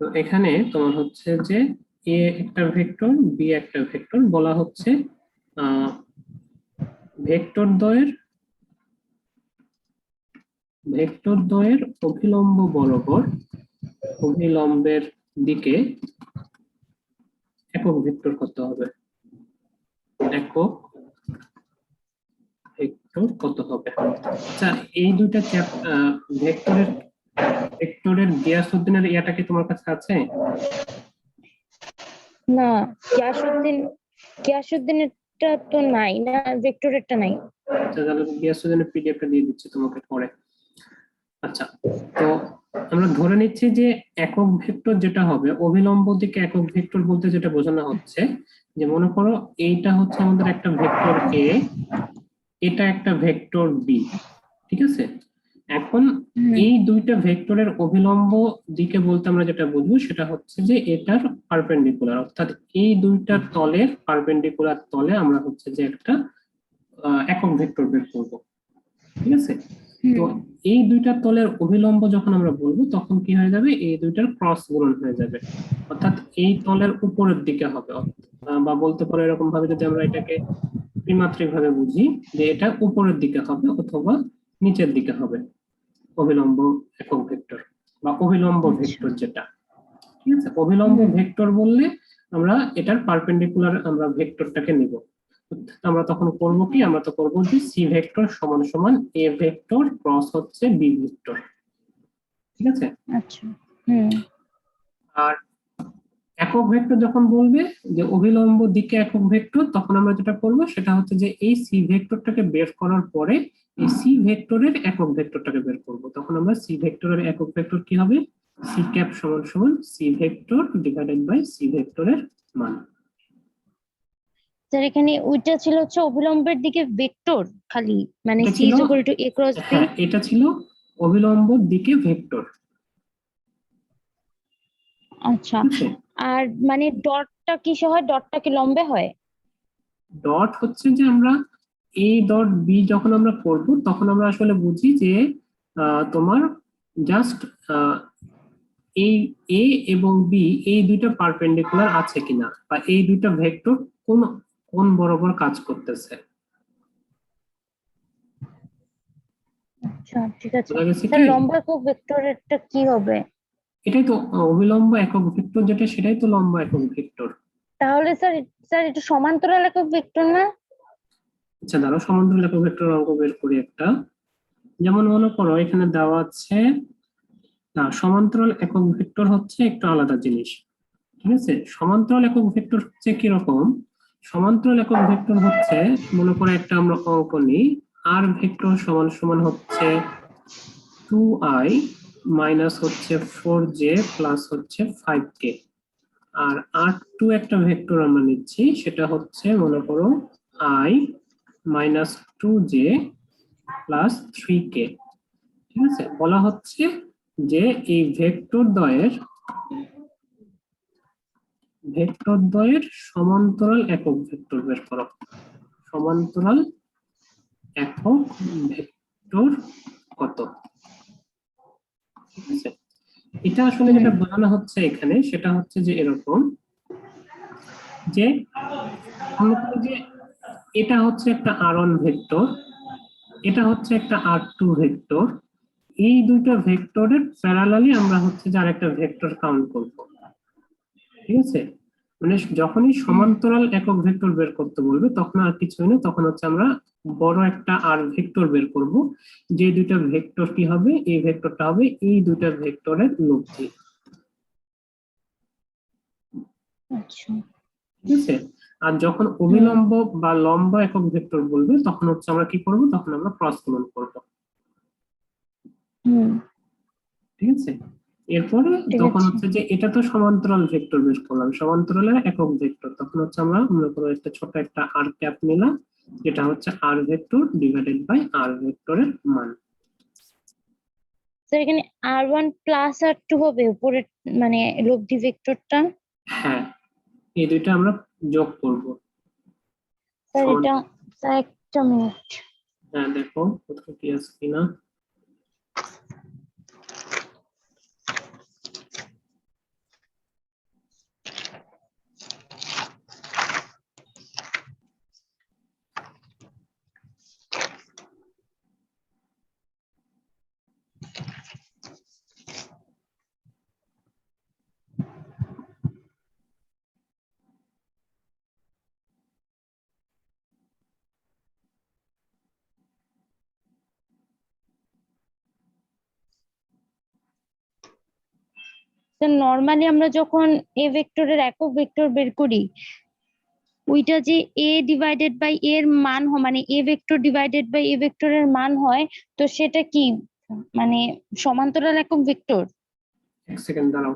তো এখানে তোমার হচ্ছে যে এ একটা ভেক্টর, বি একটা ভেক্টর, বলা হচ্ছে ভেক্টর দ্বয়ের অভিলম্ব বরাবর অভিলম্বের দিকে একক ভেক্টর কত হবে, একক ভেক্টর কত হবে। আচ্ছা, এই দুইটা ভেক্টরের গিয়াসউদ্দিনের ইয়াটা কি তোমার কাছে আছে? না, গিয়াসউদ্দিনেরটা তো নাই না, ভেক্টরেরটা নাই। আচ্ছা, তাহলে গিয়াসউদ্দিনের পিডিএফটা দিয়ে দিচ্ছি তোমাকে পরে। আচ্ছা, তো আমরা ধরে নিচ্ছি যে একক ভেক্টর যেটা হবে, অভিলম্ব দিকে একক ভেক্টর বলতে যেটা বোঝানো হচ্ছে যে মনে করো এইটা হচ্ছে আমাদের একটা ভেক্টর এ, এটা একটা ভেক্টর বি, ঠিক আছে। এখন এই দুইটা ভেক্টরের অভিলম্ব দিকে বলতে আমরা যেটা বুঝবো সেটা হচ্ছে যে এটার পারপেন্ডিকুলার, অর্থাৎ এই দুইটা তলের পারপেন্ডিকুলার তলে আমরা হচ্ছে যে একটা একক ভেক্টর বের করবো, ঠিক আছে। তো এই দুইটা তলের অভিলম্ব যখন আমরা বলবো তখন কি হয়ে যাবে, এই দুইটার ক্রস গুণন হয়ে যাবে, অর্থাৎ এই তলের উপরের দিকে হবে। বা বলতে পারো এরকম ভাবে, যদি আমরা এটাকে ত্রিমাত্রিক ভাবে বুঝি, যে এটা উপরের দিকে হবে অথবা নিচের দিকে হবে অভিলম্ব একক ভেক্টর বা অভিলম্ব ভেক্টর যেটা, ঠিক আছে। অভিলম্ব ভেক্টর বললে আমরা এটার পারপেন্ডিকুলার আমরা ভেক্টরটাকে নিব। আমরা তখন করব কি, আমরা তো করব যে সি ভেক্টর সমান সমান এ ভেক্টর ক্রস হচ্ছে বি ভেক্টর, ঠিক আছে। আচ্ছা, আর একক ভেক্টর যখন বলবে যে অভিলম্ব দিকে একক ভেক্টর, তখন আমরা যেটা করব সেটা হচ্ছে যে এই সি ভেক্টরটাকে বের করার পরে এই সি ভেক্টরের একক ভেক্টরটাকে বের করব, তখন আমরা সি ভেক্টরের একক ভেক্টর কি হবে, সি ক্যাপ সমান সমান C vector divided by C ভেক্টরের মান। স্যার এখানে ওইটা ছিল হচ্ছে অভিলম্বের দিকে ভেক্টর খালি, মানে এটা সি ছিল, is equal to A cross B. হ্যাঁ এটা ছিল অভিলম্ব দিকে ভেক্টর। আচ্ছা, আর মানে ডটটা কিসে হয়, ডটটা কি লম্বে হয়? ডট হচ্ছে যে আমরা এ ডট বি যখন আমরা করব তখন আমরা আসলে বুঝি যে তোমার জাস্ট এই এ এবং বি এই দুইটা পারপেন্ডিকুলার আছে কিনা, বা এই দুইটা ভেক্টর কোন কোন বরাবর কাজ করতেছে। আচ্ছা ঠিক আছে বোঝা গেছে স্যার, কি? লম্বা একক ভেক্টরেরটা কি হবে? এটাই তো অভিলম্ব একক ভেক্টর যেটা, সেটাই তো লম্ব একক ভেক্টর। তাহলে স্যার, এটা সমান্তরাল একক ভেক্টর না? আচ্ছা, দাঁড়াও সমান্তরাল একক ভেক্টর অঙ্ক বের করি একটা। যেমন মনে করো এখানে দেওয়া আছে, না সমান্তরাল একক ভেক্টর হচ্ছে একটু আলাদা জিনিস, ঠিক আছে। সমান্তরাল একক ভেক্টর হচ্ছে কি রকম, সমান্তরাল একক ভেক্টর হচ্ছে মনে করে একটা আমরা অঙ্ক নিই, আর ভেক্টর সমান সমান হচ্ছে 2i মাইনাস হচ্ছে 4j প্লাস হচ্ছে 5k। আর r2 একটা ভেক্টর আমরা নিচ্ছি, সেটা হচ্ছে মনে করো i minus 2j plus 3k, ঠিক আছে। বলা হচ্ছে যে এই ভেক্টর দ্বয়ের সমান্তরাল একক ভেক্টর বের করো। সমান্তরাল একক ভেক্টর কত, ঠিক আছে। এটা আসলে যেটা বোঝানো হচ্ছে এখানে সেটা হচ্ছে যে এরকম, যে মনে করো যে এটা হচ্ছে একটা r1 ভেক্টর, এটা হচ্ছে একটা r2 ভেক্টর, এই দুইটা ভেক্টরের প্যারালালি আমরা হচ্ছে যে আরেকটা ভেক্টর কাউন্ট করব, ঠিক আছে। মানে যখনই সমান্তরাল একক ভেক্টর বের করতে বলবে তখন আর কিছুই না, তখন হচ্ছে আমরা বড় একটা আর ভেক্টর বের করব, যে দুইটা ভেক্টর কি হবে, এই ভেক্টরটা হবে এই দুইটা ভেক্টরের লব্ধি, আচ্ছা ঠিক আছে। আর যখন অভিলম্ব বা লম্ব একক ভেক্টর বলবে তখন হচ্ছে আমরা কি করব, তখন আমরা ক্রস গুণন করব, ঠিক আছে। এরপরে তখন হচ্ছে যে এটা তো সমান্তরাল ভেক্টর বের করলাম, সমান্তরালের একক ভেক্টর, তখন হচ্ছে আমরা মনে করো একটা ছোট একটা আর ক্যাপ নিলাম, যেটা হচ্ছে আর ভেক্টর ডিভাইডেড বাই আর ভেক্টরের মান। স্যার এখানে r1 প্লাস r2 হবে উপরে, মানে লব্ধি ভেক্টরটা। হ্যাঁ, এই দুইটা আমরা যোগ করব। স্যার এটা, স্যার একটা মিনিট। হ্যাঁ দেখো কোথাও কি আছে কিনা। তো নর্মালি আমরা যখন এ ভেক্টরের একক ভেক্টর বের করি, ওইটা যে এ ডিভাইডেড বাই এর মান হয়, মানে এ ভেক্টর ডিভাইডেড বাই এ ভেক্টরের মান হয়, তো সেটা কি মানে সমান্তরাল একক ভেক্টর? এক সেকেন্ড দাঁড়াও,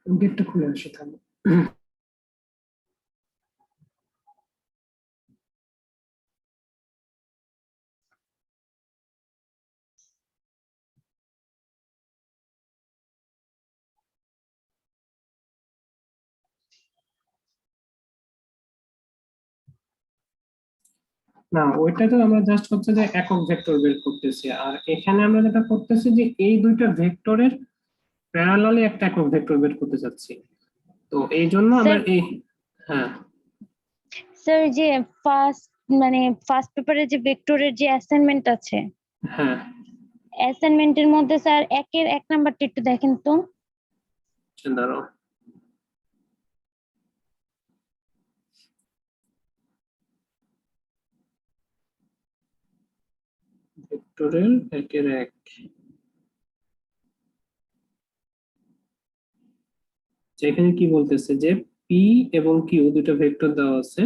গেটটা খুলে আসি তাহলে। না, ওইটা তো আমরা জাস্ট হচ্ছে যে একক ভেক্টর বের করতেছি, আর এখানে আমরা যেটা করতেছি যে এই দুইটা ভেক্টরের প্যারালালি একটা একক ভেক্টর বের করতে চাচ্ছি। তো এই জন্য আমরা স্যার, এই, হ্যাঁ স্যার যে ফার্স্ট পেপারে যে ভেক্টরের যে অ্যাসাইনমেন্ট আছে, হ্যাঁ অ্যাসাইনমেন্টের মধ্যে স্যার একের 1 নাম্বারটা একটু দেখেন তো। দাঁড়াও, ভেক্টরের একের এক, যেখানে কি বলতেছে যে পি এবং কিউ দুটো ভেক্টর দেওয়া আছে,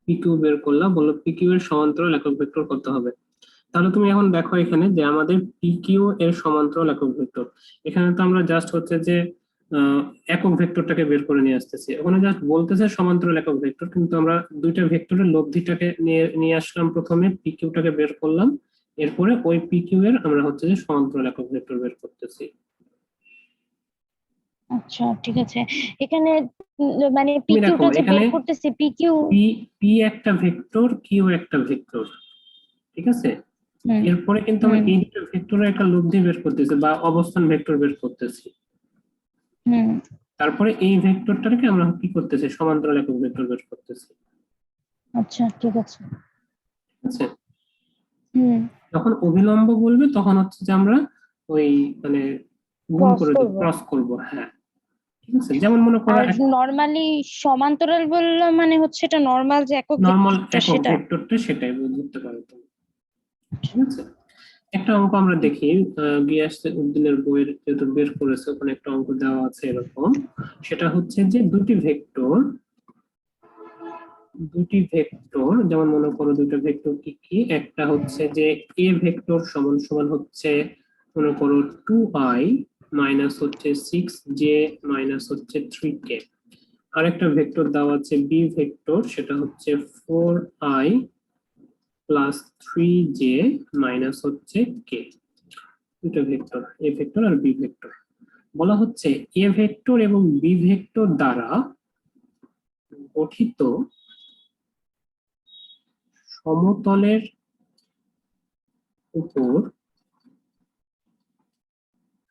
পি কিউ বের করলাম, বললো পি কিউ এর সমান্তরাল একক ভেক্টর করতে হবে। তাহলে তুমি এখন দেখো এখানে যে আমাদের পি কিউ এর সমান্তরাল একক ভেক্টর, এখানে তো আমরা জাস্ট হচ্ছে যে আহ, একক ভেক্টরটাকে বের করে নিয়ে আসতেছি, ওখানে জাস্ট বলতেছে সমান্তরাল একক ভেক্টর, কিন্তু আমরা দুইটা ভেক্টরের লব্ধিটাকে নিয়ে নিয়ে আসলাম, প্রথমে পি কিউটাকে বের করলাম, এরপরে ওই পি কিউ এর আমরা হচ্ছে যে সমান্তরাল একক ভেক্টর বের করতেছি। আচ্ছা ঠিক আছে, এখানে মানে তুমি দেখো পিকিউটা যে এখানে বের করতেছি, পিকিউ। পি পি একটা ভেক্টর, কিউ একটা ভেক্টর, ঠিক আছে। হুম এরপরে কিন্তু আমরা হুম এই দুটো ভেক্টরের একটা লব্ধি বের করতেছি বা অবস্থান ভেক্টর বের করতেছি, হুম। তারপরে এই ভেক্টরটাকে আমরা কি করতেছি, সমান্তরাল একক ভেক্টর বের করতেছি, আচ্ছা ঠিক আছে। ঠিক আছে। হুম। যখন অভিলম্ব বলবে তখন হচ্ছে যে আমরা ওই মানে গুণ ক্রস করে দেবো, করব। ক্রস করব, হ্যাঁ ঠিক আছে। যেমন মনে করো আর নর্মালি সমান্তরাল বললে মানে হচ্ছে এটা নর্মাল যে একক নর্মাল ভেক্টরটা একক সেটা। ভেক্টরটা, সেটাই ধরতে পারো তুমি, ঠিক আছে। একটা অঙ্ক আমরা দেখি, গিয়াস উদ্দিনের বইয়ের যেহেতু বের করেছে, ওখানে একটা অঙ্ক দেওয়া আছে এরকম, সেটা হচ্ছে যে দুটি ভেক্টর যেমন মনে করো দুটো ভেক্টর কি কি, একটা হচ্ছে যে এ ভেক্টর সমান সমান হচ্ছে মনে করো 2i মাইনাস হচ্ছে 6j মাইনাস হচ্ছে 3k, আরেকটা ভেক্টর দেওয়া আছে বি ভেক্টর, সেটা হচ্ছে 4i প্লাস 3j মাইনাস হচ্ছে কে। দুটো ভেক্টর, এ ভেক্টর আর বি ভেক্টর, বলা হচ্ছে এ ভেক্টর এবং বি ভেক্টর দ্বারা গঠিত সমতলের উপর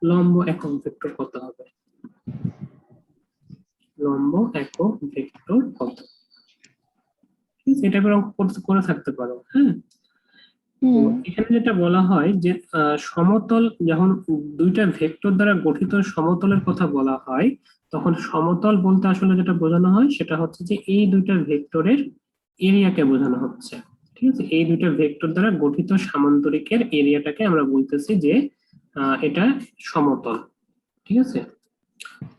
লম্ব একক ভেক্টর কত হবে, লম্ব একক ভেক্টর কত, ঠিক আছে। এটা করে অঙ্ক করে থাকতে পারো, হ্যাঁ। তো হুম এখানে যেটা বলা হয় যে সমতল যখন দুইটা ভেক্টর দ্বারা গঠিত সমতলের কথা বলা হয়, তখন সমতল বলতে আসলে যেটা বোঝানো হয় সেটা হচ্ছে যে এই দুইটা ভেক্টরের এরিয়াকে বোঝানো হচ্ছে, ঠিক আছে। এই দুইটা ভেক্টর দ্বারা গঠিত সামান্তরিকের এরিয়াটাকে আমরা বলতেছি যে এটা সমতল, ঠিক আছে।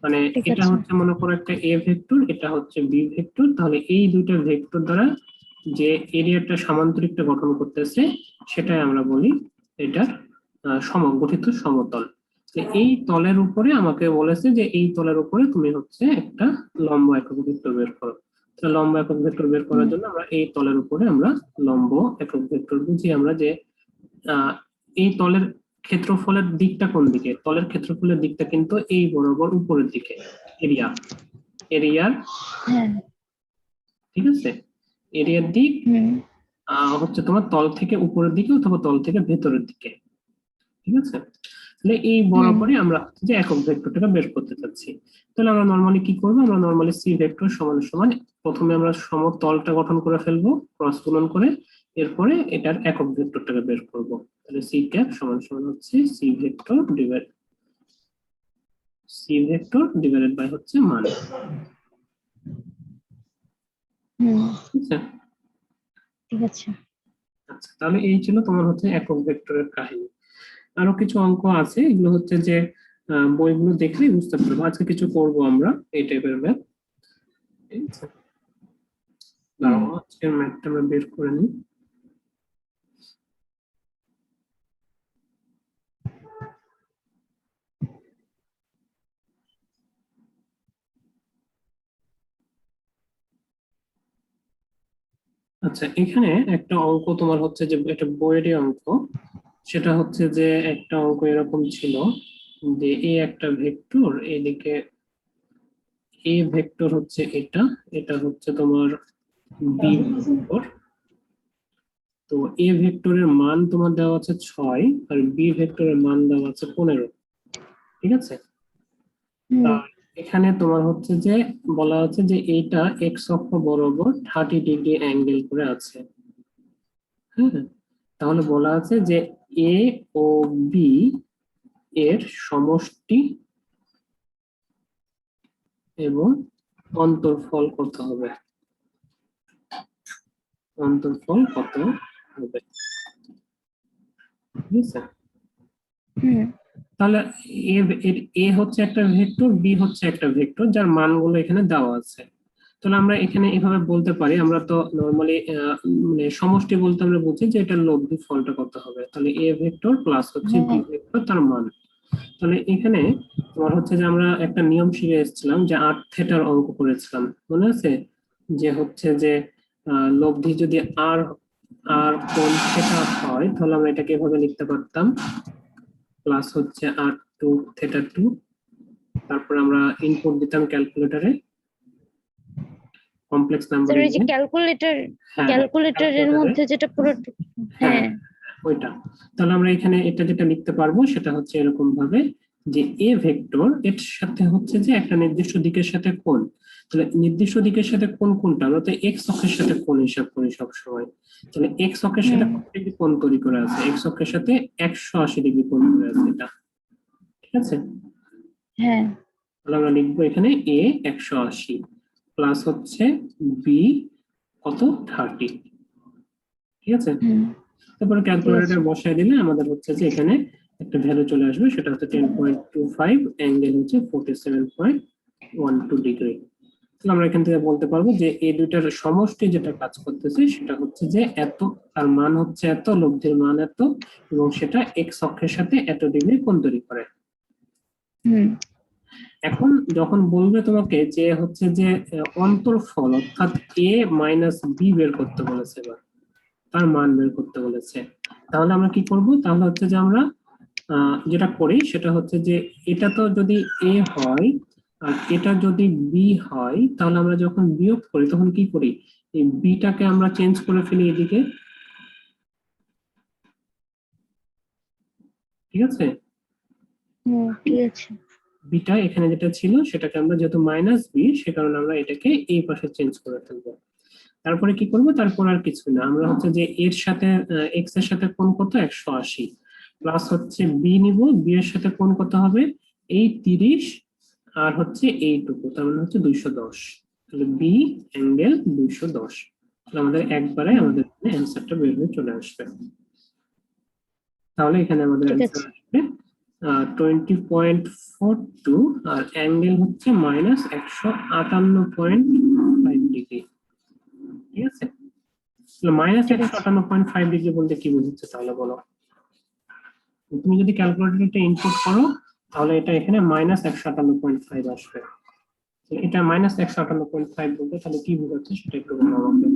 মানে ঠিক এটা আছে। হচ্ছে মনে করো একটা এ ভেক্টর, এটা হচ্ছে বি ভেক্টর, তাহলে এই দুইটা ভেক্টর দ্বারা যে এরিয়াটা সামান্তরিকটা গঠন করতেছে সেটাই আমরা বলি এটার সমগঠিত সমতল। তো এই তলের উপরে আমাকে বলেছে যে এই তলের উপরে তুমি হচ্ছে একটা লম্ব একক ভেক্টর বের করো। তো লম্ব একক ভেক্টর বের করার হুম জন্য আমরা এই তলের উপরে আমরা লম্ব একক ভেক্টর বুঝি আমরা যে আহ, এই তলের ক্ষেত্রফলের দিকটা কোন দিকে, তলের ক্ষেত্রফলের দিকটা কিন্তু এই বরাবর উপরের দিকে, এরিয়া, এরিয়ার, হ্যাঁ। ঠিক আছে, এরিয়ার দিক হুম হচ্ছে তোমার তল থেকে উপরের দিকে অথবা তল থেকে ভেতরের দিকে, ঠিক আছে। তাহলে এই হুম বরাবরই আমরা হচ্ছে যে একক ভেক্টরটাকে বের করতে চাচ্ছি। তাহলে আমরা নর্মালি কি করবো, আমরা নর্মালি সি ভেক্টর সমান সমান প্রথমে আমরা সমতলটা গঠন করে ফেলবো ক্রস গুণন করে, এরপরে এটার একক ভেক্টরটাকে বের করব। তাহলে সি ক্যাপ সমান সমান হচ্ছে সি ভেক্টর ডিভাইডেড বাই হচ্ছে মান, হুম। ঠিক আছে। ঠিক আছে। আচ্ছা, তাহলে এই ছিল তোমার হচ্ছে একক ভেক্টরের কাহিনী। আরো কিছু অঙ্ক আছে, এগুলো হচ্ছে যে বইগুলো দেখলেই বুঝতে পারবো। আজকে কিছু করবো আমরা এই টাইপের ম্যাথ, ঠিক আছে? দাঁড়াও, আজকের ম্যাথটা আমরা বের করে নিই। আচ্ছা, এখানে একটা অঙ্ক তোমার হচ্ছে যে এটা বইয়েরই অঙ্ক। সেটা হচ্ছে যে একটা অঙ্ক এরকম ছিল যে এ একটা ভেক্টর, এদিকে এ ভেক্টর হচ্ছে এটা, এটা হচ্ছে তোমার বি ভেক্টর। তো এ ভেক্টরের মান তোমার দেওয়া আছে 6 আর বি ভেক্টরের মান দেওয়া আছে 15, ঠিক আছে? আর এখানে তোমার হচ্ছে যে বলা আছে যে এইটা এক্স অক্ষ বরাবর 30 ডিগ্রি অ্যাঙ্গেল করে আছে। হ্যাঁ, তাহলে বলা আছে যে এ ও বি এর সমষ্টি এবং অন্তর্ফল কত হবে, অন্তর্ফল কত হবে, ঠিক আছে? তাহলে এ এর এ হচ্ছে একটা ভেক্টর, বি হচ্ছে একটা ভেক্টর যার মানগুলো এখানে দেওয়া আছে। তাহলে আমরা এখানে এভাবে বলতে পারি, আমরা তো নরমালি মানে সমষ্টি বলতে আমরা বুঝি যে এটা লব্ধি ফলটা কত হবে। তাহলে এ ভেক্টর প্লাস হচ্ছে বি ভেক্টর তার মান। তাহলে এখানে তোমার হচ্ছে যে আমরা একটা নিয়ম শিখে এসেছিলাম যে 8 থেটার অঙ্ক করেছিলাম, মনে আছে? যে হচ্ছে যে লব্ধি যদি আর আর কোণ থেটা হয় তাহলে আমরা এটাকে এভাবে লিখতে পারতাম, প্লাস হচ্ছে আর টু থেটা টু। তারপর আমরা ইনপুট দিতাম ক্যালকুলেটরে কমপ্লেক্স নাম্বার স্যার, ওই যে এ। ক্যালকুলেটর, হ্যাঁ, ক্যালকুলেটরের মধ্যে যেটা পুরো, হ্যাঁ হ্যাঁ ওইটা। তাহলে আমরা এখানে এটা যেটা লিখতে পারবো সেটা হচ্ছে এরকম ভাবে যে এ ভেক্টর এর সাথে হচ্ছে যে একটা নির্দিষ্ট দিকের সাথে কোণ। তাহলে নির্দিষ্ট দিকের সাথে কোণ কোনটা, আমরা তো এক্স অক্ষের সাথে কোণ হিসাব করি সব সময়। তাহলে এক্স অক্ষের সাথে কত ডিগ্রি কোণ তৈরি করে আছে, এক্স অক্ষের সাথে 180 ডিগ্রি কোণ করে আছে এটা, ঠিক আছে? হ্যাঁ তাহলে আমরা লিখবো এখানে এ 180 প্লাস হচ্ছে বি কত 30, ঠিক আছে? তারপরে ঠিক আছে। ক্যালকুলেটর বসায় দিলে আমাদের হচ্ছে যে এখানে একটা ভ্যালু চলে আসবে, সেটা হচ্ছে 10.25, অ্যাঙ্গেল হচ্ছে 47.12 ডিগ্রি। তাহলে আমরা এখান থেকে বলতে পারবো যে এই দুইটার সমষ্টি যেটা কাজ করতেছে সেটা হচ্ছে যে এত, তার মান হচ্ছে এত, লব্ধির মান এত, এবং সেটা এক্স অক্ষের সাথে এত ডিগ্রি কোণ তৈরি করে। এখন যখন বলবে তোমাকে যে হচ্ছে যে অন্তর্ফল অর্থাৎ এ মাইনাস বি বের করতে বলেছে, এবার তার মান বের করতে বলেছে, তাহলে আমরা কি করব? তাহলে হচ্ছে যে আমরা যেটা করি সেটা হচ্ছে যে এটা তো যদি এ হয় আর এটা যদি বি হয়, তাহলে আমরা যখন বিয়োগ করি তখন কি করি, এই বিটাকে আমরা চেঞ্জ করে ফেলি এদিকে, ঠিক আছে? ঠিক আছে। বিটা এখানে যেটা ছিল সেটাকে আমরা যেহেতু মাইনাস বি, সে কারণে আমরা এটাকে এই পাশে চেঞ্জ করে ফেলবো। তারপরে কি করব? তারপর আর কিছু না, আমরা হচ্ছে যে এর সাথে এক্স এর সাথে কোণ কত 180, প্লাস হচ্ছে বি নিব, বি এর সাথে কোণ কত হবে এই 30, আর হচ্ছে এইটুকু, তার মানে হচ্ছে 210। তাহলে বি অ্যাঙ্গেল 210। তাহলে আমাদের একবারে আমাদের অ্যান্সারটা বের হয়ে চলে আসবে। তাহলে এখানে আমাদের ঠিক অ্যান্সার আছে। আসবে 20.42, আর অ্যাঙ্গেল হচ্ছে -158.5 ডিগ্রি, ঠিক আছে? ঠিক আছে। -158.5 ডিগ্রি বলতে কি বুঝছে তাহলে বলো? তুমি যদি ক্যালকুলেটরটা ইনপুট করো তাহলে এটা এখানে -158.5 আসবে। এটা -158.5 বলতে তাহলে কি বোঝাচ্ছে সেটা একটু বলো আমাকে।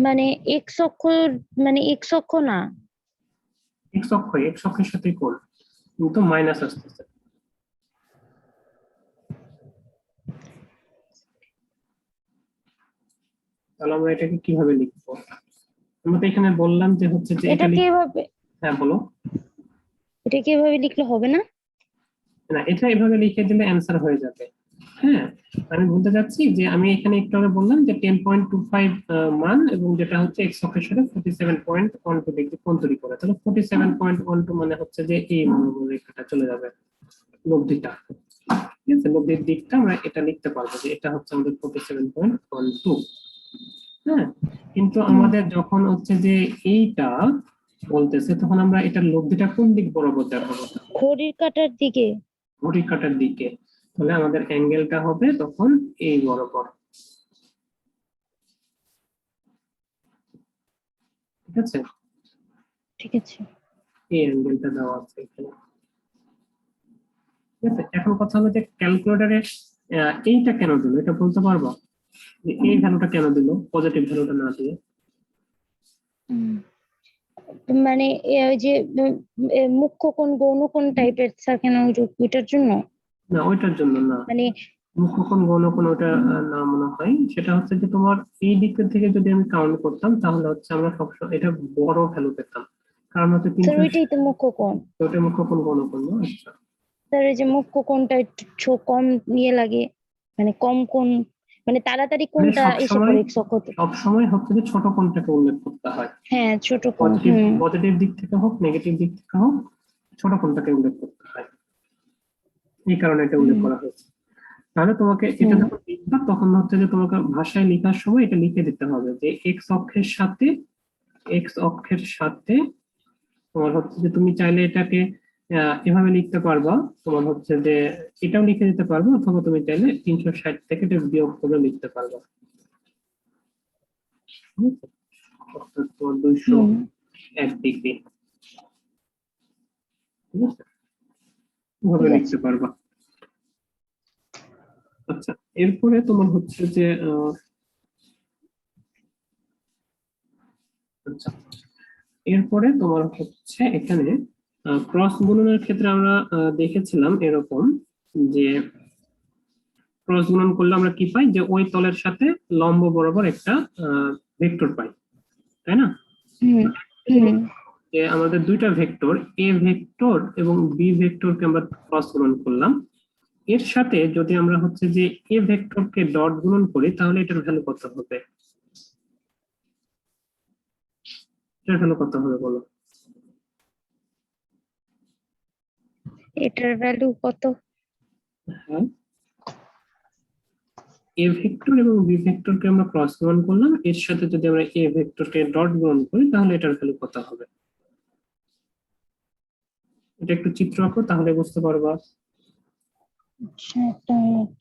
মানে এক্স অক্ষ, মানে এক্স অক্ষ না, এক্স অক্ষ, এক্স অক্ষের সাথে কোণ, কিন্তু মাইনাস আসতেছে। তাহলে আমরা এটাকে কিভাবে লিখবো? আমরা তো এখানে বললাম যে হচ্ছে যে এটা এটা কিভাবে, হ্যাঁ বলো। এটা কিভাবে লিখলে হবে না? না, এটা এভাবে লিখে দিলে অ্যান্সার হয়ে যাবে। হ্যাঁ, আমি বলতে চাচ্ছি যে আমি এখানে একটু আগে বললাম যে 10.25 মান, এবং যেটা হচ্ছে এক্স অক্ষের সাথে 47.12 ডিগ্রি কোণ তৈরি করে, তাহলে 47.12 মানে হচ্ছে যে এই রেখাটা চলে যাবে লব্ধিটা, ঠিক আছে? লব্ধির দিকটা আমরা এটা লিখতে পারবো যে এটা হচ্ছে আমাদের 47.12। হ্যাঁ, কিন্তু আমাদের যখন হচ্ছে যে এইটা বলতেছে, তখন আমরা এটার লব্ধিটা কোন দিক বরাবর দেখাবো? ঘড়ির কাঁটার দিকে। ঘড়ির কাঁটার দিকে। তাহলে আমাদের অ্যাঙ্গেলটা হবে তখন এই বরাবর। ঠিক আছে, ঠিক আছে। এই অ্যাঙ্গেলটা দেওয়া আছে এখানে। ঠিক আছে, এখন কথা হলো যে ক্যালকুলেটরে এইটা কেন দিল, এটা বলতে পারবো যে এই ভ্যালুটা কেন দিল, পজিটিভ ভ্যালুটা না দিয়ে? উম, মানে ওই যে মুখ্য কোণ গৌণ কোণ টাইপের থাকে না, ওইটার জন্য। না, ওইটার জন্য না। মানে মুখ্য কোণ গৌণ কোণ ওটা না মনে হয়। সেটা হচ্ছে যে তোমার এই দিক থেকে যদি আমি কাউন্ট করতাম তাহলে হচ্ছে আমরা সবসময় এটা বড় ভ্যালু পেতাম, কারণ হচ্ছে স্যার 300। ওইটাই তো মুখ্য কোণ। ওটা মুখ্য কোণ গৌণ কোণ না? আচ্ছা, স্যার এই যে মুখ্য কোণটা একটু কম নিয়ে লাগে, মানে কম কোণ, মানে তাড়াতাড়ি মানে কোণটা এসে সবসময় পড়ে অক্ষতে। সবসময় হচ্ছে যে ছোট কোণটাকে উল্লেখ করতে হয়। হ্যাঁ ছোট কোণ, পজিটিভ হুম। পজিটিভ দিক থেকে হোক, নেগেটিভ দিক থেকে হোক, ছোট কোণটাকে উল্লেখ করতে হয়। এই কারণে এটা উল্লেখ হুম করা হয়েছে। তাহলে তোমাকে এটা হুম যখন লিখবা তখন হচ্ছে যে তোমাকে ভাষায় লেখার সময় এটা লিখে দিতে হবে যে এক্স অক্ষের সাথে তোমার হচ্ছে যে তুমি চাইলে এটাকে এভাবে লিখতে পারবা। তোমার হচ্ছে যে এটাও লিখে দিতে পারবো, অথবা তুমি চাইলে 360 থেকে এটা বিয়োগ করে লিখতে পারবা। ঠিক আছে? অর্থাৎ তোমার হুম 201 ডিগ্রি। ঠিক আছে, এভাবে ঠিক আছে। লিখতে পারবা। আচ্ছা, এরপরে তোমার হচ্ছে যে আচ্ছা, এরপরে তোমার হচ্ছে এখানে ক্রস গুণনের ক্ষেত্রে আমরা দেখেছিলাম এরকম যে ক্রস গুণন করলে আমরা কি পাই, যে ওই তলের সাথে লম্ব বরাবর একটা ভেক্টর পাই, তাই না? হুম হুম যে আমাদের দুইটা ভেক্টর, এ ভেক্টর এবং বি ভেক্টরকে আমরা ক্রস গুণন করলাম। এর সাথে যদি আমরা হচ্ছে যে এ ভেক্টরকে ডট গুণন করি তাহলে এটার ভ্যালু কত হবে? এটার ভ্যালু কত হবে বলো? এটার ভ্যালু কত? হ্যাঁ, এ ভেক্টর এবং বি ভেক্টরকে আমরা ক্রস গুণন করলাম, এর সাথে যদি আমরা এ ভেক্টরকে ডট গুণন করি তাহলে এটার ভ্যালু কত হবে? এটা একটু চিত্র আঁকো তাহলে বুঝতে পারবা। আচ্ছা, একটা মিনিট।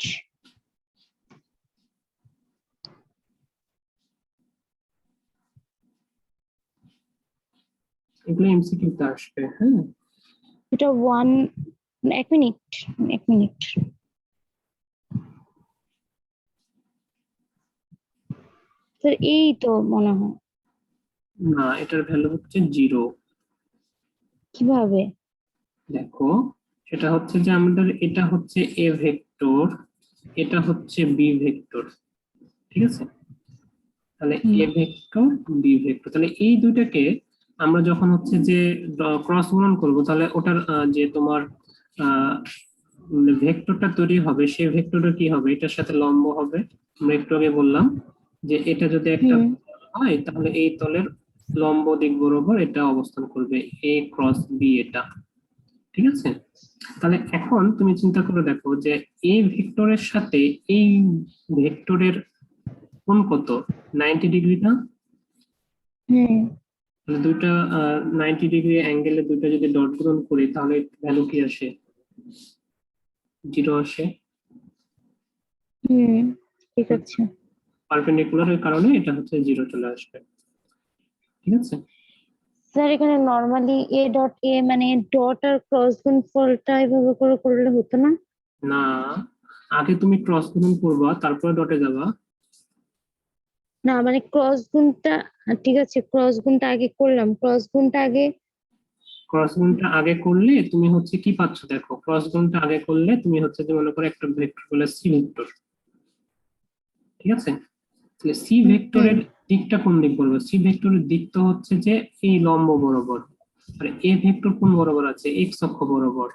এগুলো এমসিকিউ তে আসবে, হ্যাঁ। এটা এক মিনিট, এক মিনিট। স্যার এই তো মনে হয়। না, এটার ভ্যালু হচ্ছে 0। কিভাবে? দেখো, সেটা হচ্ছে যে আমাদের এটা হচ্ছে এ ভেক্টর, এটা হচ্ছে বি ভেক্টর। ঠিক আছে, তাহলে হুম এ ভেক্টর বি ভেক্টর, তাহলে এই দুইটাকে আমরা যখন হচ্ছে যে ক্রস গুণন করব তাহলে ওটার যে তোমার ভেক্টরটা তৈরি হবে সেই ভেক্টরটা কি হবে, এটার সাথে লম্ব হবে। আমরা একটু আগে বললাম যে এটা যদি একটা হুম হয় তাহলে এই তলের লম্ব দিক বরাবর এটা অবস্থান করবে, এ ক্রস বি এটা। ঠিক আছে, তাহলে এখন তুমি চিন্তা করে দেখো যে এই ভেক্টরের সাথে এই ভেক্টরের কোণ কত? 90 ডিগ্রি না? হুম তাহলে দুইটা 90 ডিগ্রি অ্যাঙ্গেলে দুইটা যদি ডট গুণন করি তাহলে ভ্যালু কি আসে? 0 আসে। হুম ঠিক আছে। পারপেন্ডিকুলার এর কারণে এটা হচ্ছে 0 চলে আসবে। ঠিক আছে, স্যার এখানে নর্মালি এ মানে ডট আর ক্রস গুণফলটা এভাবে করে করলে হতো না? না, আগে তুমি ক্রস গুণন করবা তারপরে ডটে যাবা। না মানে ক্রস গুণটা, ঠিক আছে ক্রস গুণটা আগে করলাম, ক্রস গুণটা আগে। ক্রস গুণটা আগে করলে তুমি হচ্ছে কি পাচ্ছ, দেখো ক্রস গুণটা আগে করলে তুমি হচ্ছে যে মনে করো একটা ভেক্টর বলে সি ভেক্টর। ঠিক আছে, তাহলে সি হুম ভেক্টরের দিকটা কোন দিক বলবো? সি ভেক্টরের দিক তো হচ্ছে যে এই লম্ব বরাবর। আর এ ভেক্টর কোন বরাবর আছে? এক্স অক্ষ বরাবর।